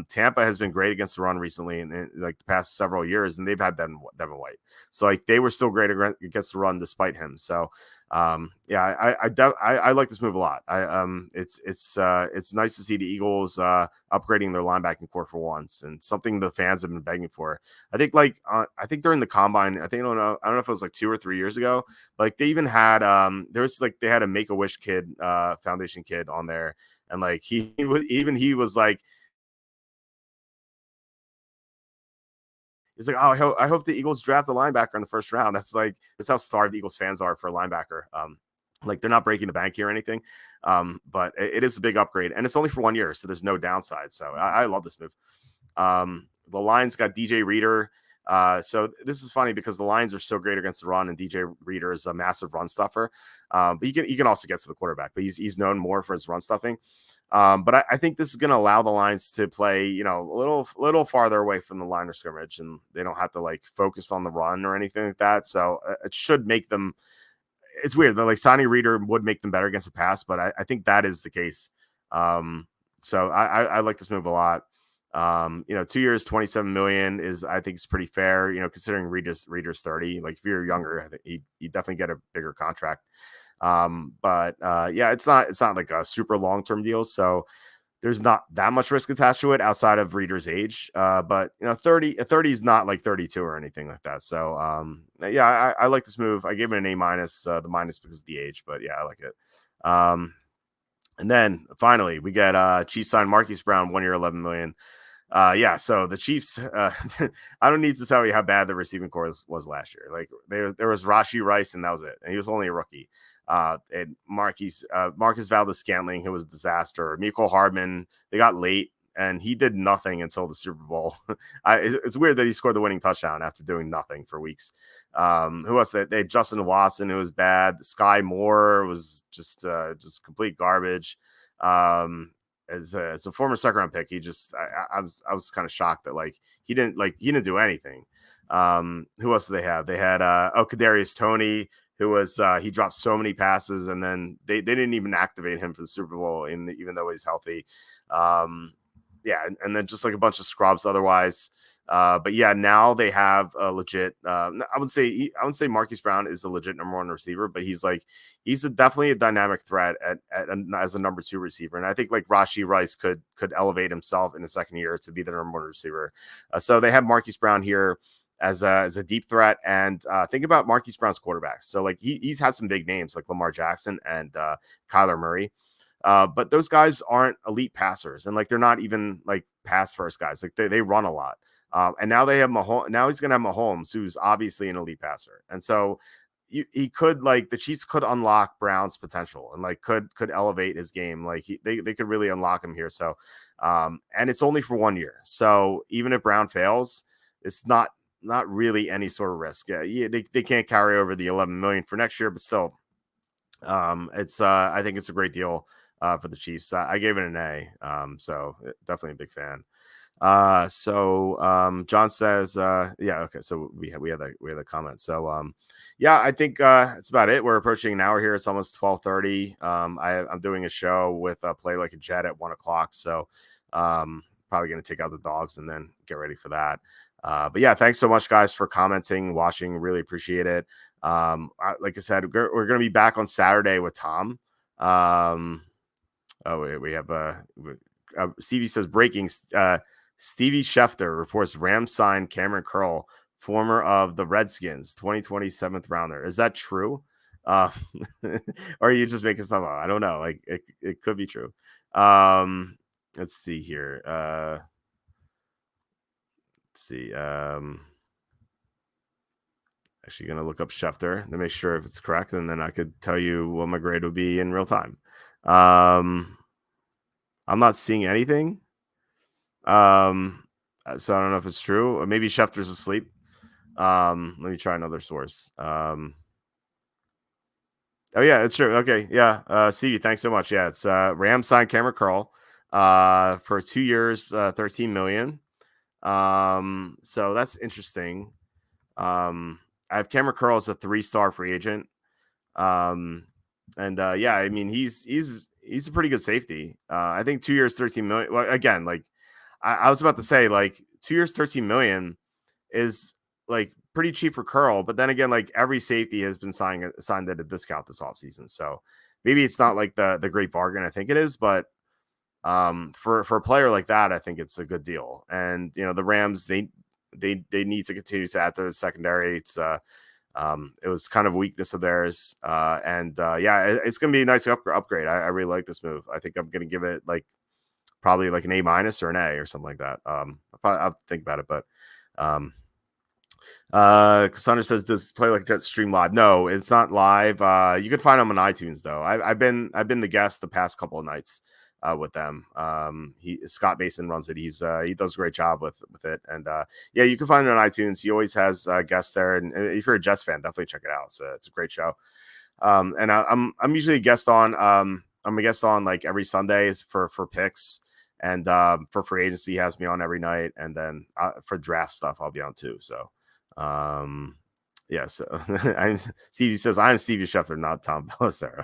Tampa has been great against the run recently in the past several years, and they've had Devin White. So they were still great against the run despite him. So yeah, I like this move a lot. It's nice to see the Eagles upgrading their linebacking core for once, and something the fans have been begging for. I think I think during the combine, I don't know if it was 2 or 3 years ago, they even had they had a Make-A-Wish kid, foundation kid on there, and he was he's oh, I hope the Eagles draft a linebacker in the first round. That's how starved the Eagles fans are for a linebacker. They're not breaking the bank here or anything, but it is a big upgrade, and it's only for 1 year, so there's no downside. So I love this move. The Lions got DJ Reader. So this is funny because the Lions are so great against the run, and DJ Reader is a massive run stuffer. But he can also get to the quarterback, but he's known more for his run stuffing. But I think this is going to allow the Lions to play, a little farther away from the line of scrimmage, and they don't have to like focus on the run or anything like that. So it should make them. It's weird that like signing Reader would make them better against the pass, but I think that is the case. So I like this move a lot. 2 years, 27 million is, I think, is pretty fair, considering Reader's 30. Like if you're younger, I think you definitely get a bigger contract. But yeah, it's not like a super long-term deal. So there's not that much risk attached to it outside of Reader's age. But 30 is not like 32 or anything like that. So yeah, I like this move. I gave it an A minus, the minus because of the age, but yeah, I like it. And then finally we get Chiefs sign Marquise Brown, 1 year, 11 million. Yeah, so the Chiefs, I don't need to tell you how bad the receiving core was last year. Like there was Rashee Rice, and that was it. And he was only a rookie. And Marcus Valdez-Scantling, who was a disaster. Mecole Hardman, they got late, and he did nothing until the Super Bowl. It's weird that he scored the winning touchdown after doing nothing for weeks. Who else? They had Justin Watson, who was bad. Sky Moore was just complete garbage. As a former second round pick, I was kind of shocked that like he didn't do anything. Who else do they have? They had Kadarius Toney, who was he dropped so many passes, and then they didn't even activate him for the Super Bowl, even though he's healthy. Yeah, and then just like a bunch of scrubs otherwise. But yeah, now they have a legit. I would say Marquise Brown is a legit number one receiver, but he's definitely a dynamic threat as a number two receiver, and I think like Rashee Rice could elevate himself in the second year to be the number one receiver. So they have Marquise Brown here as a deep threat, and think about Marquise Brown's quarterbacks. So like he's had some big names like Lamar Jackson and Kyler Murray. But those guys aren't elite passers, and like they're not even like pass first guys. Like they run a lot. And now they have Mahomes. Now he's going to have Mahomes, who's obviously an elite passer. And so he could, like, the Chiefs could unlock Brown's potential and like could elevate his game. Like they could really unlock him here. So, and it's only for 1 year. So even if Brown fails, it's not really any sort of risk. Yeah, they can't carry over the 11 million for next year, but still, it's I think it's a great deal for the Chiefs. I gave it an A. So definitely a big fan. So John says yeah, okay, so we had a comment. So yeah, I think it's about it. We're approaching an hour here. It's almost 12:30. I'm doing a show with Play Like a Jet at 1 o'clock, so probably gonna take out the dogs and then get ready for that. But yeah, thanks so much, guys, for commenting, watching. Really appreciate it. Like I said, we're gonna be back on Saturday with Tom. We have Stevie says breaking. Stevie Schefter reports Rams signed Cameron Curl, former of the Redskins, 2020 7th rounder. Is that true? Or are you just making stuff up? I don't know. Like it could be true. Let's see here. Let's see. Actually going to look up Schefter to make sure if it's correct, and then I could tell you what my grade would be in real time. I'm not seeing anything. So I don't know if it's true, or maybe Schefter's asleep. Let me try another source. Oh yeah, it's true. Okay. Yeah. Stevie, thanks so much. Yeah. It's, Rams signed Cameron Curl, for 2 years, 13 million. So that's interesting. I have Cameron Curl as a 3-star free agent. And yeah, I mean, he's a pretty good safety. I think 2 years, 13 million. Well, again, like, I was about to say, like, 2 years, 13 million is like pretty cheap for Curl, but then again, like every safety has been signed at a discount this offseason. So maybe it's not like the great bargain I think it is, but for a player like that, I think it's a good deal. And the Rams, they need to continue to add to the secondary. It's it was kind of a weakness of theirs. Yeah, it's gonna be a nice upgrade. I really like this move. I think I'm gonna give it like probably like an A- or an A or something like that. I'll think about it, but Cassandra says, does Play Like a Jet stream live? No, it's not live. You can find them on iTunes though. I've been the guest the past couple of nights. with them. Scott Mason runs it. He does a great job with it. And yeah, you can find it on iTunes. He always has guests there. And if you're a Jets fan, definitely check it out. So it's a great show. And I'm usually a guest on. I'm a guest on like every Sundays for picks. And for free agency, he has me on every night. And then for draft stuff, I'll be on too. So yeah, so Stevie says I'm Stevie Schefter, not Tom Pelissero.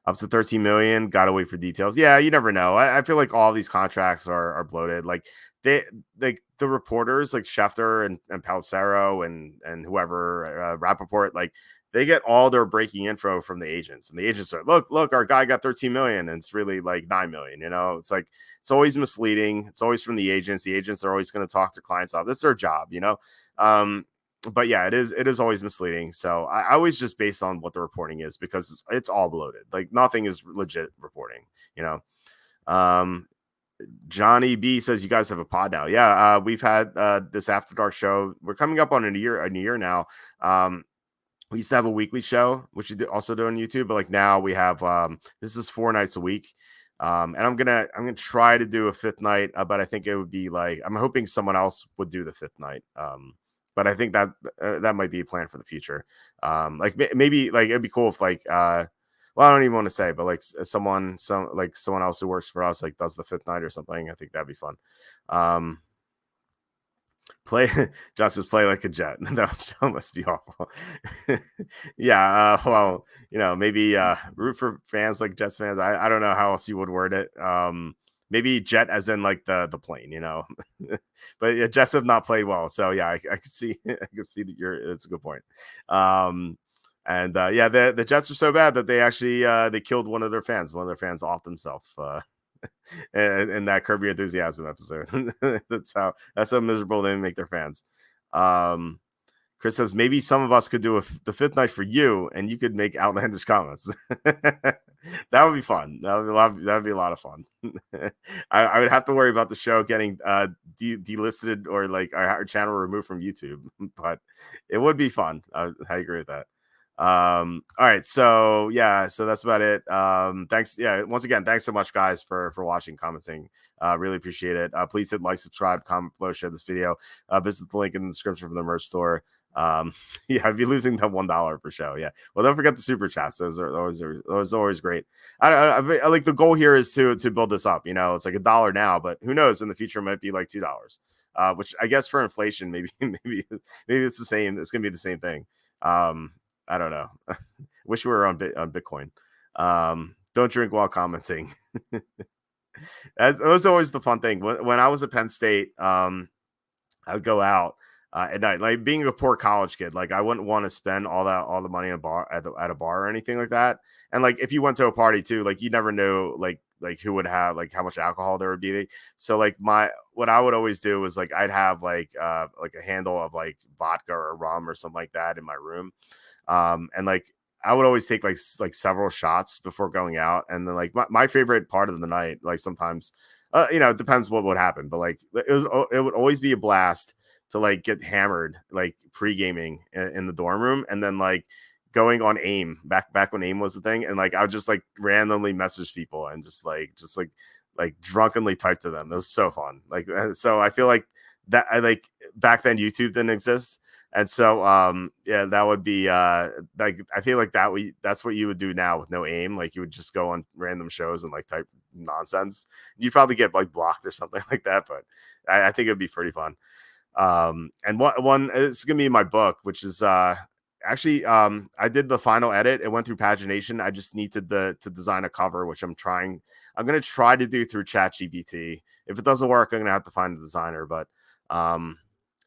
Up to 13 million. Gotta wait for details. Yeah, you never know. I feel like all these contracts are bloated. Like they like the reporters like Schefter and Pelissero and whoever Rappaport, like they get all their breaking info from the agents, and the agents are look, our guy got 13 million, and it's really like 9 million. You know, it's like it's always misleading. It's always from the agents. The agents are always going to talk their clients off. That's their job, you know. But yeah, it is always misleading. So I always just based on what the reporting is, because it's all bloated. Like nothing is legit reporting, you know. Johnny B says you guys have a pod now. Yeah, we've had this After Dark show. We're coming up on a year now. We used to have a weekly show, which we also do on YouTube, but like now we have this is 4 nights a week. And I'm gonna try to do a 5th night, but I think it would be like I'm hoping someone else would do the 5th night. But I think that that might be a plan for the future. Like maybe like it'd be cool if like well, I don't even want to say, but like someone else who works for us like does the 5th night or something. I think that'd be fun. Justice play like a Jet. That show must be awful. Yeah, well, you know, maybe root for fans like Jets fans. I don't know how else you would word it. Maybe Jet as in like the plane, you know. But yeah, Jets have not played well, so yeah, I can see that it's a good point. And yeah, the Jets are so bad that they actually they killed one of their fans. One of their fans off themselves. In that Curb Your Enthusiasm episode. that's how miserable they make their fans. Chris says maybe some of us could do the 5th night for you, and you could make outlandish comments. That would be fun. That would be a lot of fun. I would have to worry about the show getting delisted or like our channel removed from YouTube, but it would be fun. I agree with that. All right, so yeah, so that's about it. Thanks. Yeah, once again, thanks so much, guys, for watching, commenting. Really appreciate it. Please hit like, subscribe, comment below, share this video. Visit the link in the description for the merch store. Yeah, I'd be losing that $1 per show. Yeah, well, don't forget the super chats. Those are always great. I like the goal here is to build this up. You know, it's like $1 now, but who knows, in the future it might be like $2. Which I guess for inflation, maybe it's the same. It's gonna be the same thing. I don't know. Wish we were on Bitcoin. Don't drink while commenting. That was always the fun thing. When I was at Penn State, I would go out at night. Like being a poor college kid, like I wouldn't want to spend all the money at a bar or anything like that. And like if you went to a party too, like you never knew like who would have like how much alcohol there would be. So like what I would always do was like I'd have like a handle of like vodka or rum or something like that in my room. And like I would always take like several shots before going out. And then like my favorite part of the night, like sometimes, you know, it depends what would happen, but like it would always be a blast to like get hammered, like pre-gaming in the dorm room. And then like going on AIM back when AIM was the thing. And like, I would just like randomly message people and just drunkenly type to them. It was so fun. Like, so I feel like that I back then YouTube didn't exist. And so, yeah, that would be like I feel like that's what you would do now with no AIM. Like you would just go on random shows and like type nonsense. You'd probably get like blocked or something like that, but I think it'd be pretty fun. And one it's gonna be in my book, which is actually I did the final edit. It went through pagination. I just need to design a cover, which I'm gonna try to do through ChatGPT. If it doesn't work, I'm gonna have to find the designer, but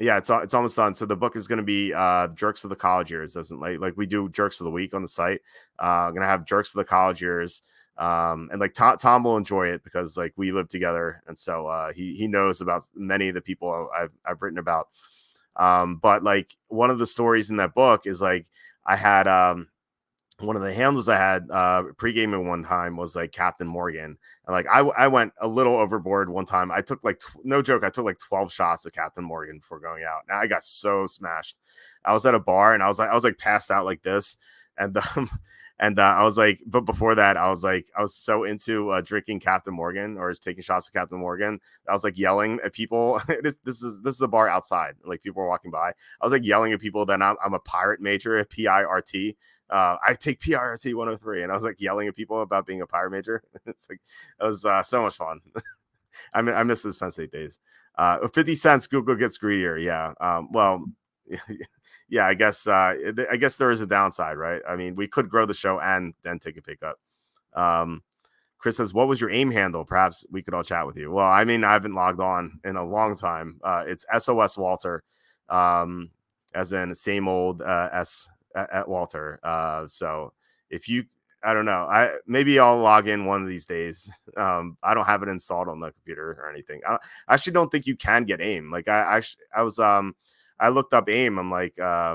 yeah, it's almost done. So the book is going to be Jerks of the College Years. Doesn't like we do Jerks of the Week on the site. I'm gonna have Jerks of the College Years, and like Tom will enjoy it because like we live together, and so he knows about many of the people I've written about. But like one of the stories in that book is like I had one of the handles I had pre-gaming one time was like Captain Morgan. And like I went a little overboard one time. I took like no joke, I took like 12 shots of Captain Morgan before going out. Now I got so smashed. I was at a bar and I was like passed out like this. and I was like, but before that, I was so into drinking Captain Morgan or taking shots of Captain Morgan. I was like yelling at people. This is a bar outside. Like people were walking by. I was like yelling at people that I'm a pirate major at PIRT. I take PIRT 103, and I was like yelling at people about being a pirate major. It's like it was so much fun. I miss those Penn State days. 50 cents. Google gets greedier. Yeah. Well. Yeah, I guess there is a downside, right? I mean, we could grow the show and then take a pay cut. Chris says, "What was your AIM handle? Perhaps we could all chat with you." Well, I mean, I haven't logged on in a long time. It's SOS Walter, as in same old S at Walter. So if you, I don't know, maybe I'll log in one of these days. I don't have it installed on the computer or anything. I actually don't think you can get AIM. Like I looked up AIM. I'm like, I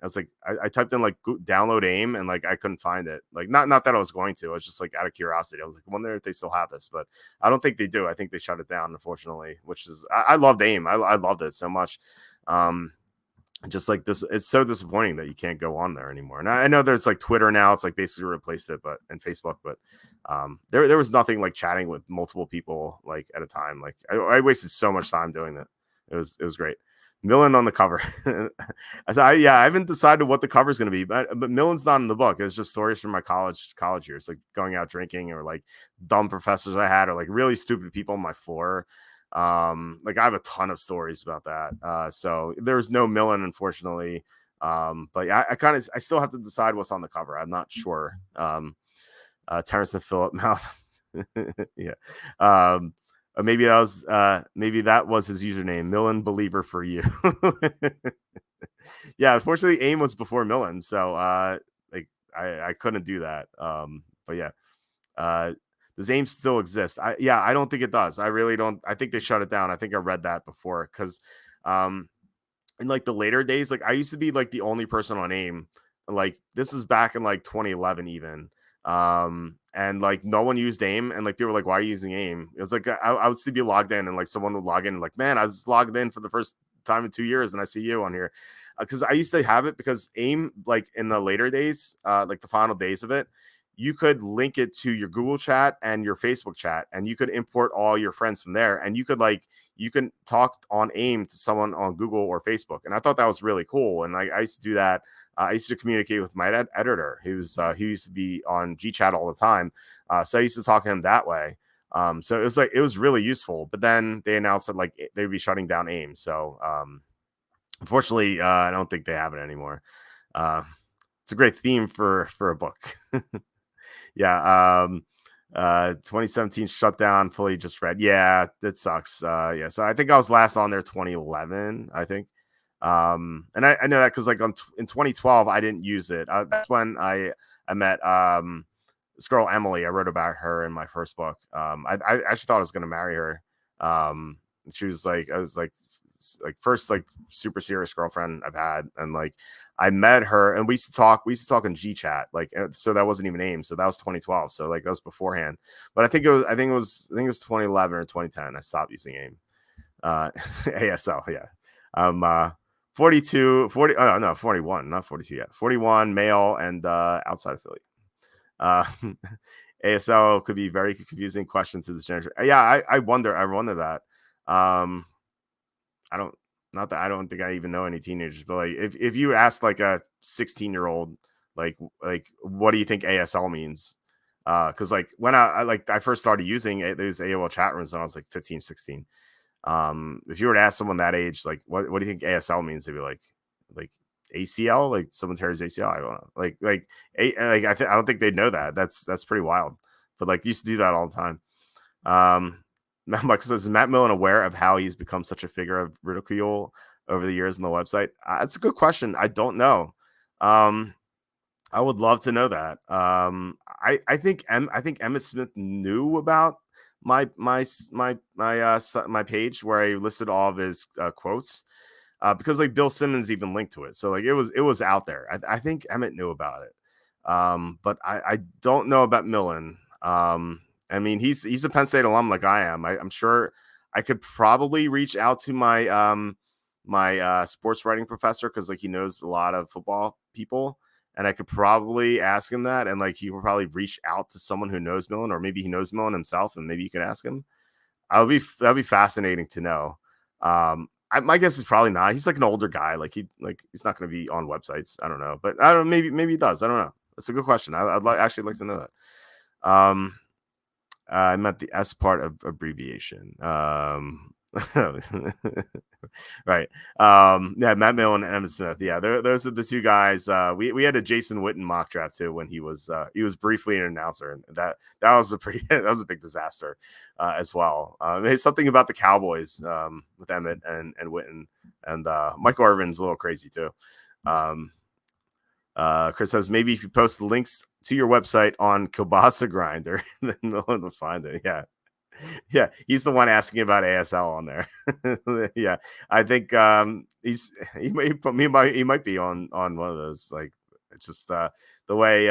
was like, I typed in like download AIM and like I couldn't find it. Like not that I was going to. I was just like out of curiosity. I was like, I wonder if they still have this, but I don't think they do. I think they shut it down, unfortunately. Which is I loved AIM. I loved it so much. Just like this, it's so disappointing that you can't go on there anymore. And I know there's like Twitter now. It's like basically replaced it, and Facebook, but there was nothing like chatting with multiple people like at a time. Like I wasted so much time doing that. It was great. Millen on the cover. I haven't decided what the cover is going to be, but Millen's not in the book. It's just stories from my college years, like going out drinking or like dumb professors I had or like really stupid people on my floor. Like I have a ton of stories about that. So there's no Millen, unfortunately. But I still have to decide what's on the cover. I'm not sure. Terrence and Phillip Mouth. Yeah. Maybe that was his username, Millen Believer for you. Yeah, unfortunately, AIM was before Millen, so like I couldn't do that. But yeah, does AIM still exist? I don't think it does. I really don't. I think they shut it down. I think I read that before because in like the later days, like I used to be like the only person on AIM. Like this is back in like 2011 even. And like no one used AIM, and like people were like, why are you using AIM? It was like I was to be logged in, and like someone would log in and like, man, I was logged in for the first time in 2 years and I see you on here. Because I used to have it because AIM, like in the later days, like the final days of it, you could link it to your Google chat and your Facebook chat, and you could import all your friends from there, and you can talk on AIM to someone on Google or Facebook. And I thought that was really cool. And I used to do that. I used to communicate with my editor. He used to be on GChat all the time. So I used to talk to him that way. So it was really useful. But then they announced that like they'd be shutting down AIM. So unfortunately, I don't think they have it anymore. It's a great theme for a book. Yeah. 2017 shut down, fully just read. Yeah, that sucks. Yeah. So I think I was last on there 2011, I think. And I know that because like in 2012, I didn't use it. That's when I met this girl, Emily. I wrote about her in my first book. I actually thought I was going to marry her. She was like, I was like first like super serious girlfriend I've had, and like I met her and we used to talk on GChat, like, so that wasn't even AIM, so that was 2012, so like that was beforehand. But I think it was 2011 or 2010 I stopped using AIM. ASL, yeah. 42 40 oh no 41, not 42 yet, 41, male, and outside of Philly. ASL could be very confusing questions to this generation. Yeah, I wonder that. I don't think I even know any teenagers, but like if you ask like a 16-year-old, like what do you think ASL means? Because like when I first started using these AOL chat rooms when I was like 15, 16. If you were to ask someone that age, like what do you think ASL means? They'd be like ACL, like someone tears ACL. I don't know. I don't think they'd know that. That's pretty wild. But like used to do that all the time. Mike says, is Matt Millen aware of how he's become such a figure of ridicule over the years on the website? That's a good question. I don't know. I would love to know that. I think Emmett Smith knew about my page where I listed all of his quotes, because like Bill Simmons even linked to it. So like it was out there. I think Emmett knew about it. But I don't know about Millen. I mean, he's a Penn State alum like I am. I'm sure I could probably reach out to my my sports writing professor, because like he knows a lot of football people, and I could probably ask him that, and like he would probably reach out to someone who knows Millen, or maybe he knows Millen himself, and maybe you could ask him. That'd be fascinating to know. My guess is probably not. He's like an older guy. He's not going to be on websites. I don't know, but I don't. Maybe he does. I don't know. That's a good question. I'd actually like to know that. I meant the S part of abbreviation. Right. Yeah, Matt Millen and Emmitt Smith. Yeah, those are the two guys. We had a Jason Witten mock draft too when he was briefly an announcer, and that was a that was a big disaster as well. It's something about the Cowboys with Emmitt and Witten, and Michael Irvin's a little crazy too. Chris says maybe if you post the links to your website on Kielbasa Grinder, then no one will find it. Yeah, he's the one asking about ASL on there. Yeah, I think he might be on one of those. Like, it's just the way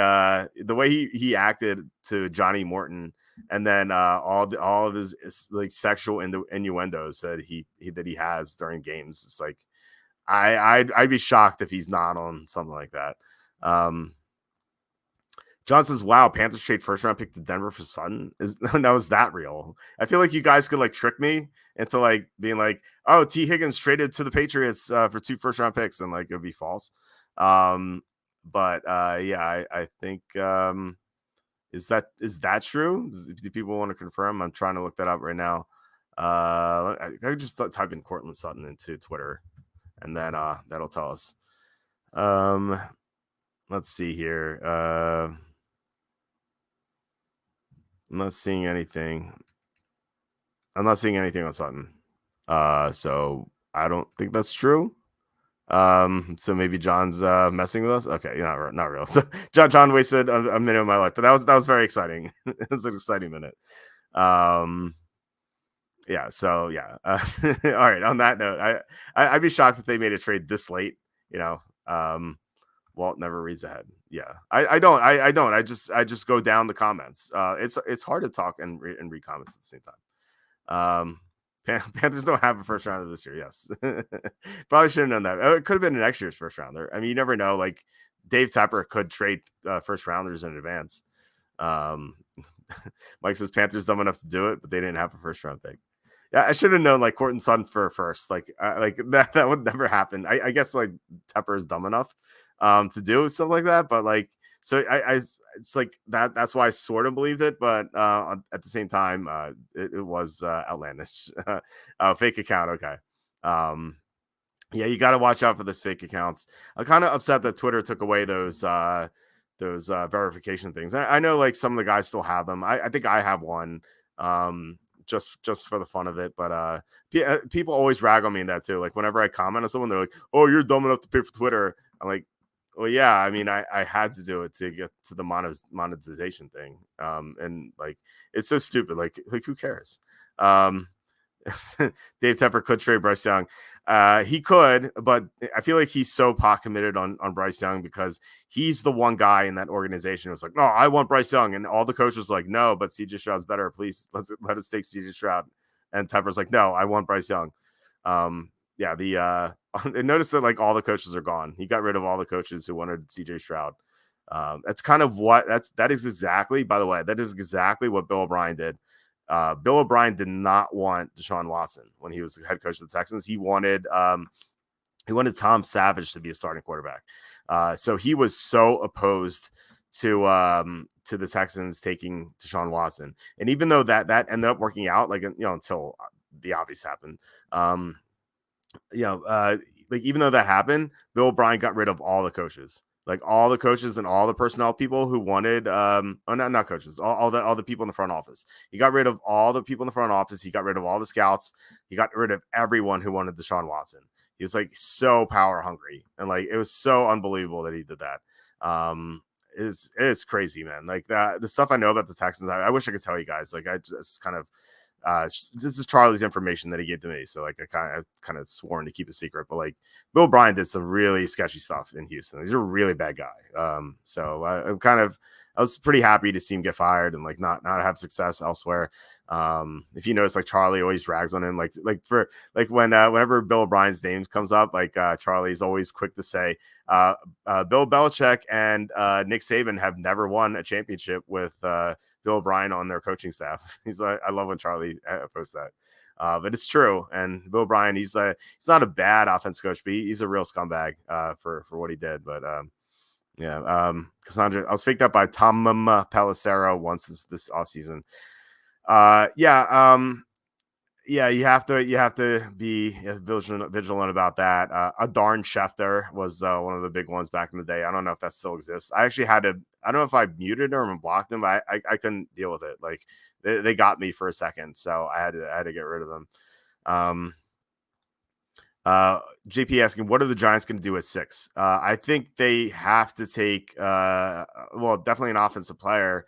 he acted to Johnny Morton, and then all of his like sexual innuendos that he has during games. It's like I'd be shocked if he's not on something like that. John says, "Wow, Panthers trade first round pick to Denver for Sutton. Is that real? I feel like you guys could like trick me into like being like, oh, T. Higgins traded to the Patriots for 2 first round picks, and like it would be false. But yeah, I think is that true? Do people want to confirm? I'm trying to look that up right now. I could just type in Cortland Sutton into Twitter, and then that'll tell us. Let's see here. I'm not seeing anything. I'm not seeing anything on Sutton. So I don't think that's true. So maybe John's messing with us. Okay, not real. So John wasted a minute of my life, but that was very exciting. It was an exciting minute. Yeah. So yeah. All right. On that note, I'd be shocked if they made a trade this late. Walt never reads ahead. Yeah, I don't. I just go down the comments. It's hard to talk and read comments at the same time. Panthers don't have a first rounder this year. Yes, probably should have known that. It could have been next year's first rounder. I mean, you never know. Like Dave Tepper could trade first rounders in advance. Mike says Panthers dumb enough to do it, but they didn't have a first round pick. Yeah, I should have known like Cortland Sutton for first. Like that would never happen. I guess like Tepper is dumb enough to do something like that, but like so it's like that's why I sort of believed it, but at the same time it was outlandish. Fake account. Okay. Yeah, you got to watch out for those fake accounts. I'm kind of upset that Twitter took away those verification things. I know like some of the guys still have them. I think I have one just for the fun of it, but people always rag on me in that too. Like whenever I comment on someone, they're like, oh, you're dumb enough to pay for Twitter. I'm like, well, yeah, I mean, I had to do it to get to the monetization thing. And like, it's so stupid. Like who cares? Dave Tepper could trade Bryce Young. He could, but I feel like he's so pot committed on Bryce Young because he's the one guy in that organization who's like, no, I want Bryce Young. And all the coaches like, no, but CJ Stroud's better. Please let us take CJ Stroud. And Tepper's like, no, I want Bryce Young. Yeah, notice that like all the coaches are gone. He got rid of all the coaches who wanted CJ Stroud. That's kind of what that is exactly, by the way, that is exactly what Bill O'Brien did. Bill O'Brien did not want Deshaun Watson when he was the head coach of the Texans. He wanted Tom Savage to be a starting quarterback. So he was so opposed to the Texans taking Deshaun Watson. And even though that ended up working out, like, until the obvious happened, like even though that happened, Bill O'Brien got rid of all the coaches. Like all the coaches and all the personnel people who wanted, not coaches, all the people in the front office. He got rid of all the people in the front office. He got rid of all the scouts. He got rid of everyone who wanted Deshaun Watson. He was like so power hungry, and like it was so unbelievable that he did that. It's crazy, man. Like the stuff I know about the Texans, I wish I could tell you guys. Like I just kind of. This is Charlie's information that he gave to me, so like I kind of sworn to keep a secret. But like Bill O'Brien did some really sketchy stuff in Houston. He's a really bad guy. So I'm kind of I was pretty happy to see him get fired and like not have success elsewhere. If you notice, like Charlie always rags on him, like whenever Bill O'Brien's name comes up, like Charlie's always quick to say Bill Belichick and Nick Saban have never won a championship with Bill O'Brien on their coaching staff. He's like, I love when Charlie posts that. But it's true. And Bill O'Brien, he's not a bad offense coach, but he's a real scumbag for what he did. But Cassandra, I was faked up by Tom Pelissero once this offseason. You have to be vigilant about that. A darn Schefter was one of the big ones back in the day. I don't know if that still exists. I actually had to. I don't know if I muted him and blocked him. But I couldn't deal with it. Like they got me for a second, so I had to get rid of them. JP asking, what are the Giants going to do at 6? I think they have to take definitely an offensive player.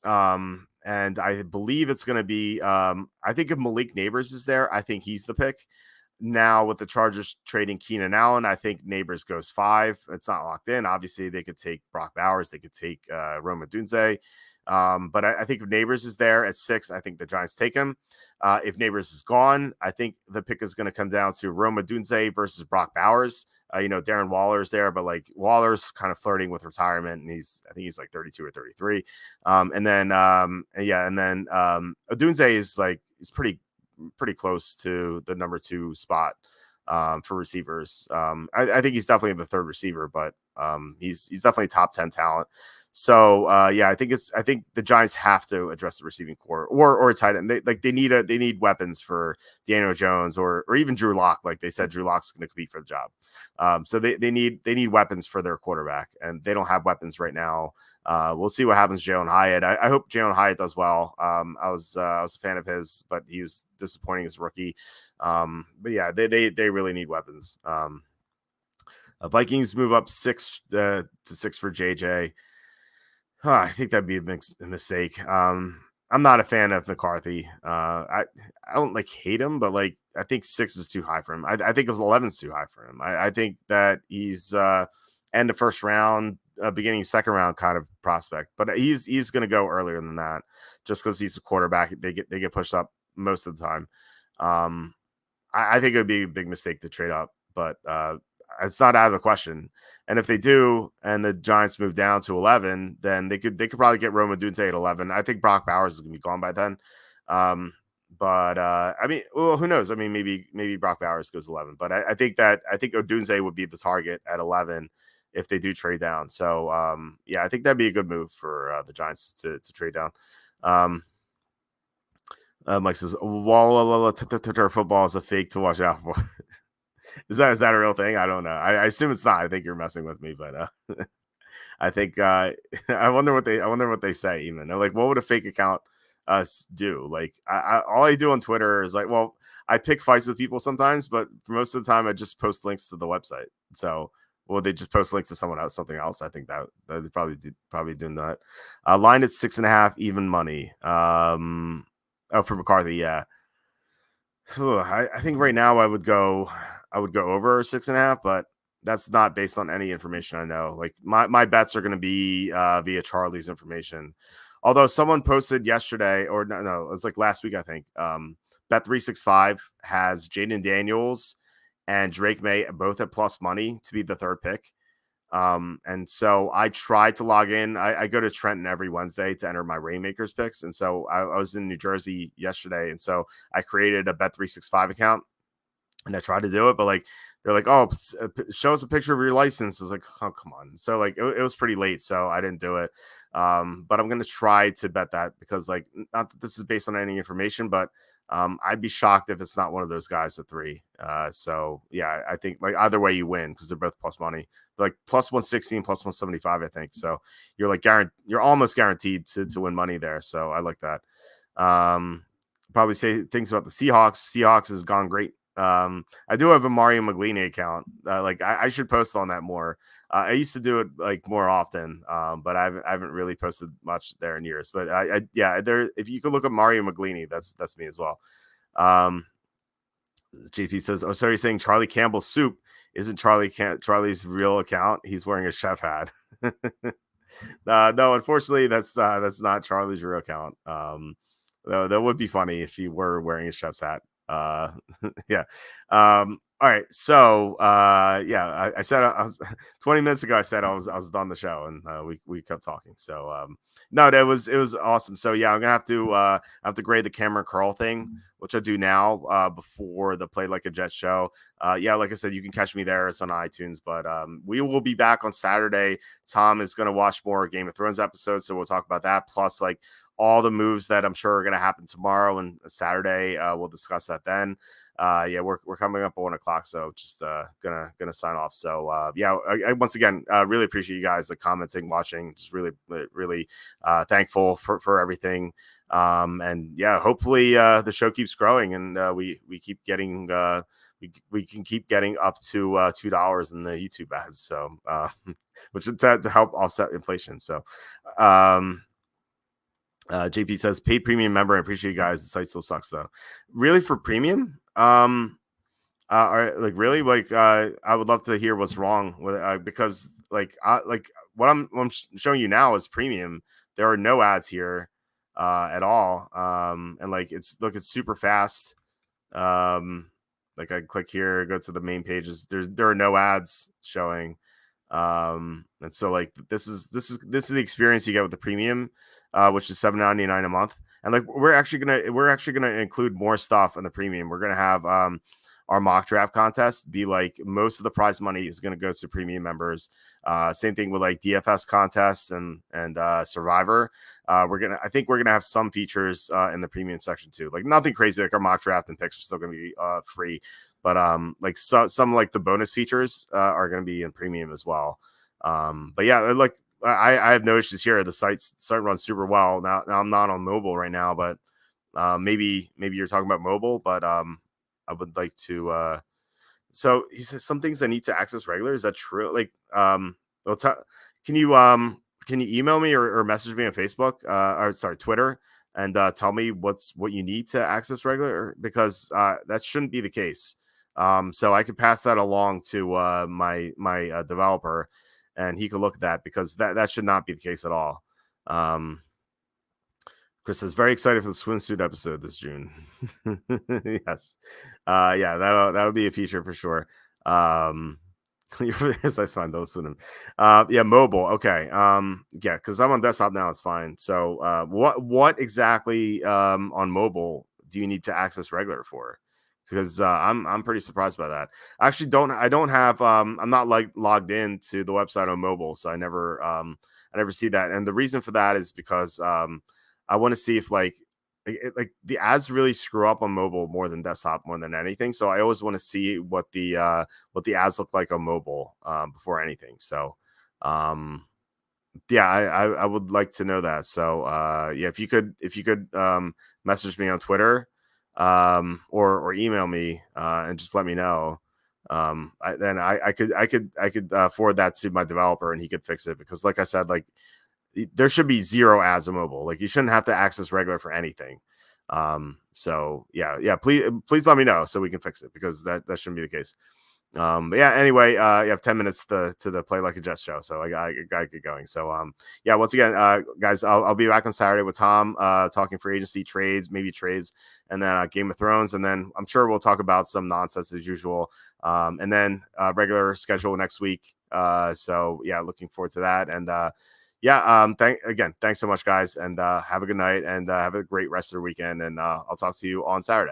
And I believe it's going to be, I think if Malik Neighbors is there, I think he's the pick. Now with the Chargers trading Keenan Allen, I think Neighbors goes 5. It's not locked in. Obviously, they could take Brock Bowers. They could take Rome Odunze. But I think if Neighbors is there at 6, I think the Giants take him. If Neighbors is gone, I think the pick is going to come down to Rome Odunze versus Brock Bowers. Darren Waller's there, but like Waller's kind of flirting with retirement, and I think he's like 32 or 33. And then Odunze is pretty close to the number 2 spot for receivers. I think he's definitely the 3rd receiver, but he's definitely top 10 talent. So I think the Giants have to address the receiving core or a tight end. They need weapons for Daniel Jones or even Drew Lock. Like they said, Drew Lock's going to compete for the job. So they need weapons for their quarterback, and they don't have weapons right now. We'll see what happens to Jalen Hyatt. I hope Jalen Hyatt does well. I was a fan of his, but he was disappointing as a rookie. But yeah, they really need weapons. Vikings move up 6 to 6 for JJ. I think that'd be a mistake. I'm not a fan of McCarthy. I don't hate him, but I think 6 is too high for him. I think it was 11 is too high for him. I think that he's end of first round, beginning second round kind of prospect, but he's going to go earlier than that just because he's a quarterback. They get pushed up most of the time. I think it would be a big mistake to trade up, but it's not out of the question. And if they do, and the Giants move down to 11, then they could probably get Rome Odunze at 11. I think Brock Bowers is going to be gone by then. Who knows? I mean, maybe Brock Bowers goes 11, but I think Odunze would be the target at 11 if they do trade down. So I think that'd be a good move for the Giants to trade down. Mike says, football is a fake to watch out for. Is that a real thing? I don't know. I assume it's not. I think you're messing with me, but I think I wonder what they say. Even what would a fake account do? All I do on Twitter is I pick fights with people sometimes, but for most of the time I just post links to the website. So they just post links to something else. I think that they're probably doing that. Line at 6.5, even money. For McCarthy, yeah. I think right now I would go over 6.5, but that's not based on any information I know. My bets are going to be via Charlie's information. Although someone posted yesterday, or no, it was last week, I think. Bet365 has Jaden Daniels and Drake May both at plus money to be the 3rd pick. And so I tried to log in. I go to Trenton every Wednesday to enter my Rainmakers picks. And so I was in New Jersey yesterday. And so I created a Bet365 account and I tried to do it, but they're like, oh, show us a picture of your license. I was like, oh, come on. So it was pretty late, so I didn't do it. But I'm going to try to bet that because not that this is based on any information, but I'd be shocked if it's not one of those guys at 3. So yeah, I think either way you win because they're both plus money, plus 160 and plus 175, I think. So you're you're almost guaranteed to win money there. So I like that. Probably say things about the Seahawks. Seahawks has gone great. I do have a Mario Maglini account. I should post on that more. I used to do it more often, but I haven't really posted much there in years. But if you could look up Mario Maglini, that's me as well. JP says, oh, so you're saying Charlie Campbell soup isn't Charlie's real account? He's wearing a chef hat. No, unfortunately, that's not Charlie's real account. Though that would be funny if he were wearing a chef's hat. Yeah. All right. So, yeah, I said I was 20 minutes ago. I said I was done the show, and we kept talking. So, no, it was awesome. So, yeah, I'm gonna have to grade the Cameron Curl thing, which I do now before the Play Like a Jet show. Yeah, like I said, you can catch me there. It's on iTunes, but we will be back on Saturday. Tom is going to watch more Game of Thrones episodes, so we'll talk about that. Plus, like all the moves that I'm sure are going to happen tomorrow and Saturday. We'll discuss that then. Yeah, we're coming up at 1 o'clock, so just gonna sign off. So yeah, I once again really appreciate you guys like commenting, watching. Just really thankful for everything. And yeah, hopefully the show keeps growing and we keep getting we can keep getting up to $2 in the YouTube ads. So which is to help offset inflation. So JP says paid premium member. I appreciate you guys. The site still sucks though. Really for premium? Like really like I would love to hear what's wrong with because like what I'm showing you now is premium. There are no ads here at all. And like it's super fast. Like I click here, go to the main pages. There are no ads showing. And so like this is the experience you get with the premium, which is $7.99 a month. And like we're actually gonna include more stuff in the premium. We're gonna have our mock draft contest be like most of the prize money is going to go to premium members. Same thing with like DFS contests and Survivor. I think we're gonna have some features in the premium section too. Like nothing crazy. Like our mock draft and picks are still going to be free, but like some like the bonus features are going to be in premium as well. But yeah, like I have no issues here. The site runs super well. Now I'm not on mobile right now, but maybe you're talking about mobile, but I would like to so he says some things I need to access regular. Is that true? Like well, can you email me or message me on Facebook or sorry, Twitter and tell me what you need to access regular because that shouldn't be the case. So I could pass that along to my developer and he could look at that because that should not be the case at all. Chris is very excited for the swimsuit episode this June. Yes. Yeah, that'll be a feature for sure. There's I find those in them. Yeah, mobile. Okay. Yeah, because I'm on desktop now, it's fine. So what exactly on mobile do you need to access regular for? Because I'm pretty surprised by that. I actually don't have I'm not like logged in to the website on mobile, so I never see that. And the reason for that is because I want to see if like the ads really screw up on mobile more than desktop more than anything. So I always want to see what the ads look like on mobile before anything. So yeah, I would like to know that. So yeah, if you could message me on Twitter or email me and just let me know. Then I could forward that to my developer and he could fix it because like I said, like there should be zero ads on mobile. Like you shouldn't have to access regular for anything. So yeah, please let me know so we can fix it because that shouldn't be the case. But yeah, anyway, you have 10 minutes to the Play Like a Jets show. So I gotta get going. So, yeah, once again, guys, I'll be back on Saturday with Tom, talking free agency trades, and then Game of Thrones. And then I'm sure we'll talk about some nonsense as usual. And then regular schedule next week. So yeah, looking forward to that. And, yeah, thanks so much, guys, and have a good night and have a great rest of the weekend. And I'll talk to you on Saturday.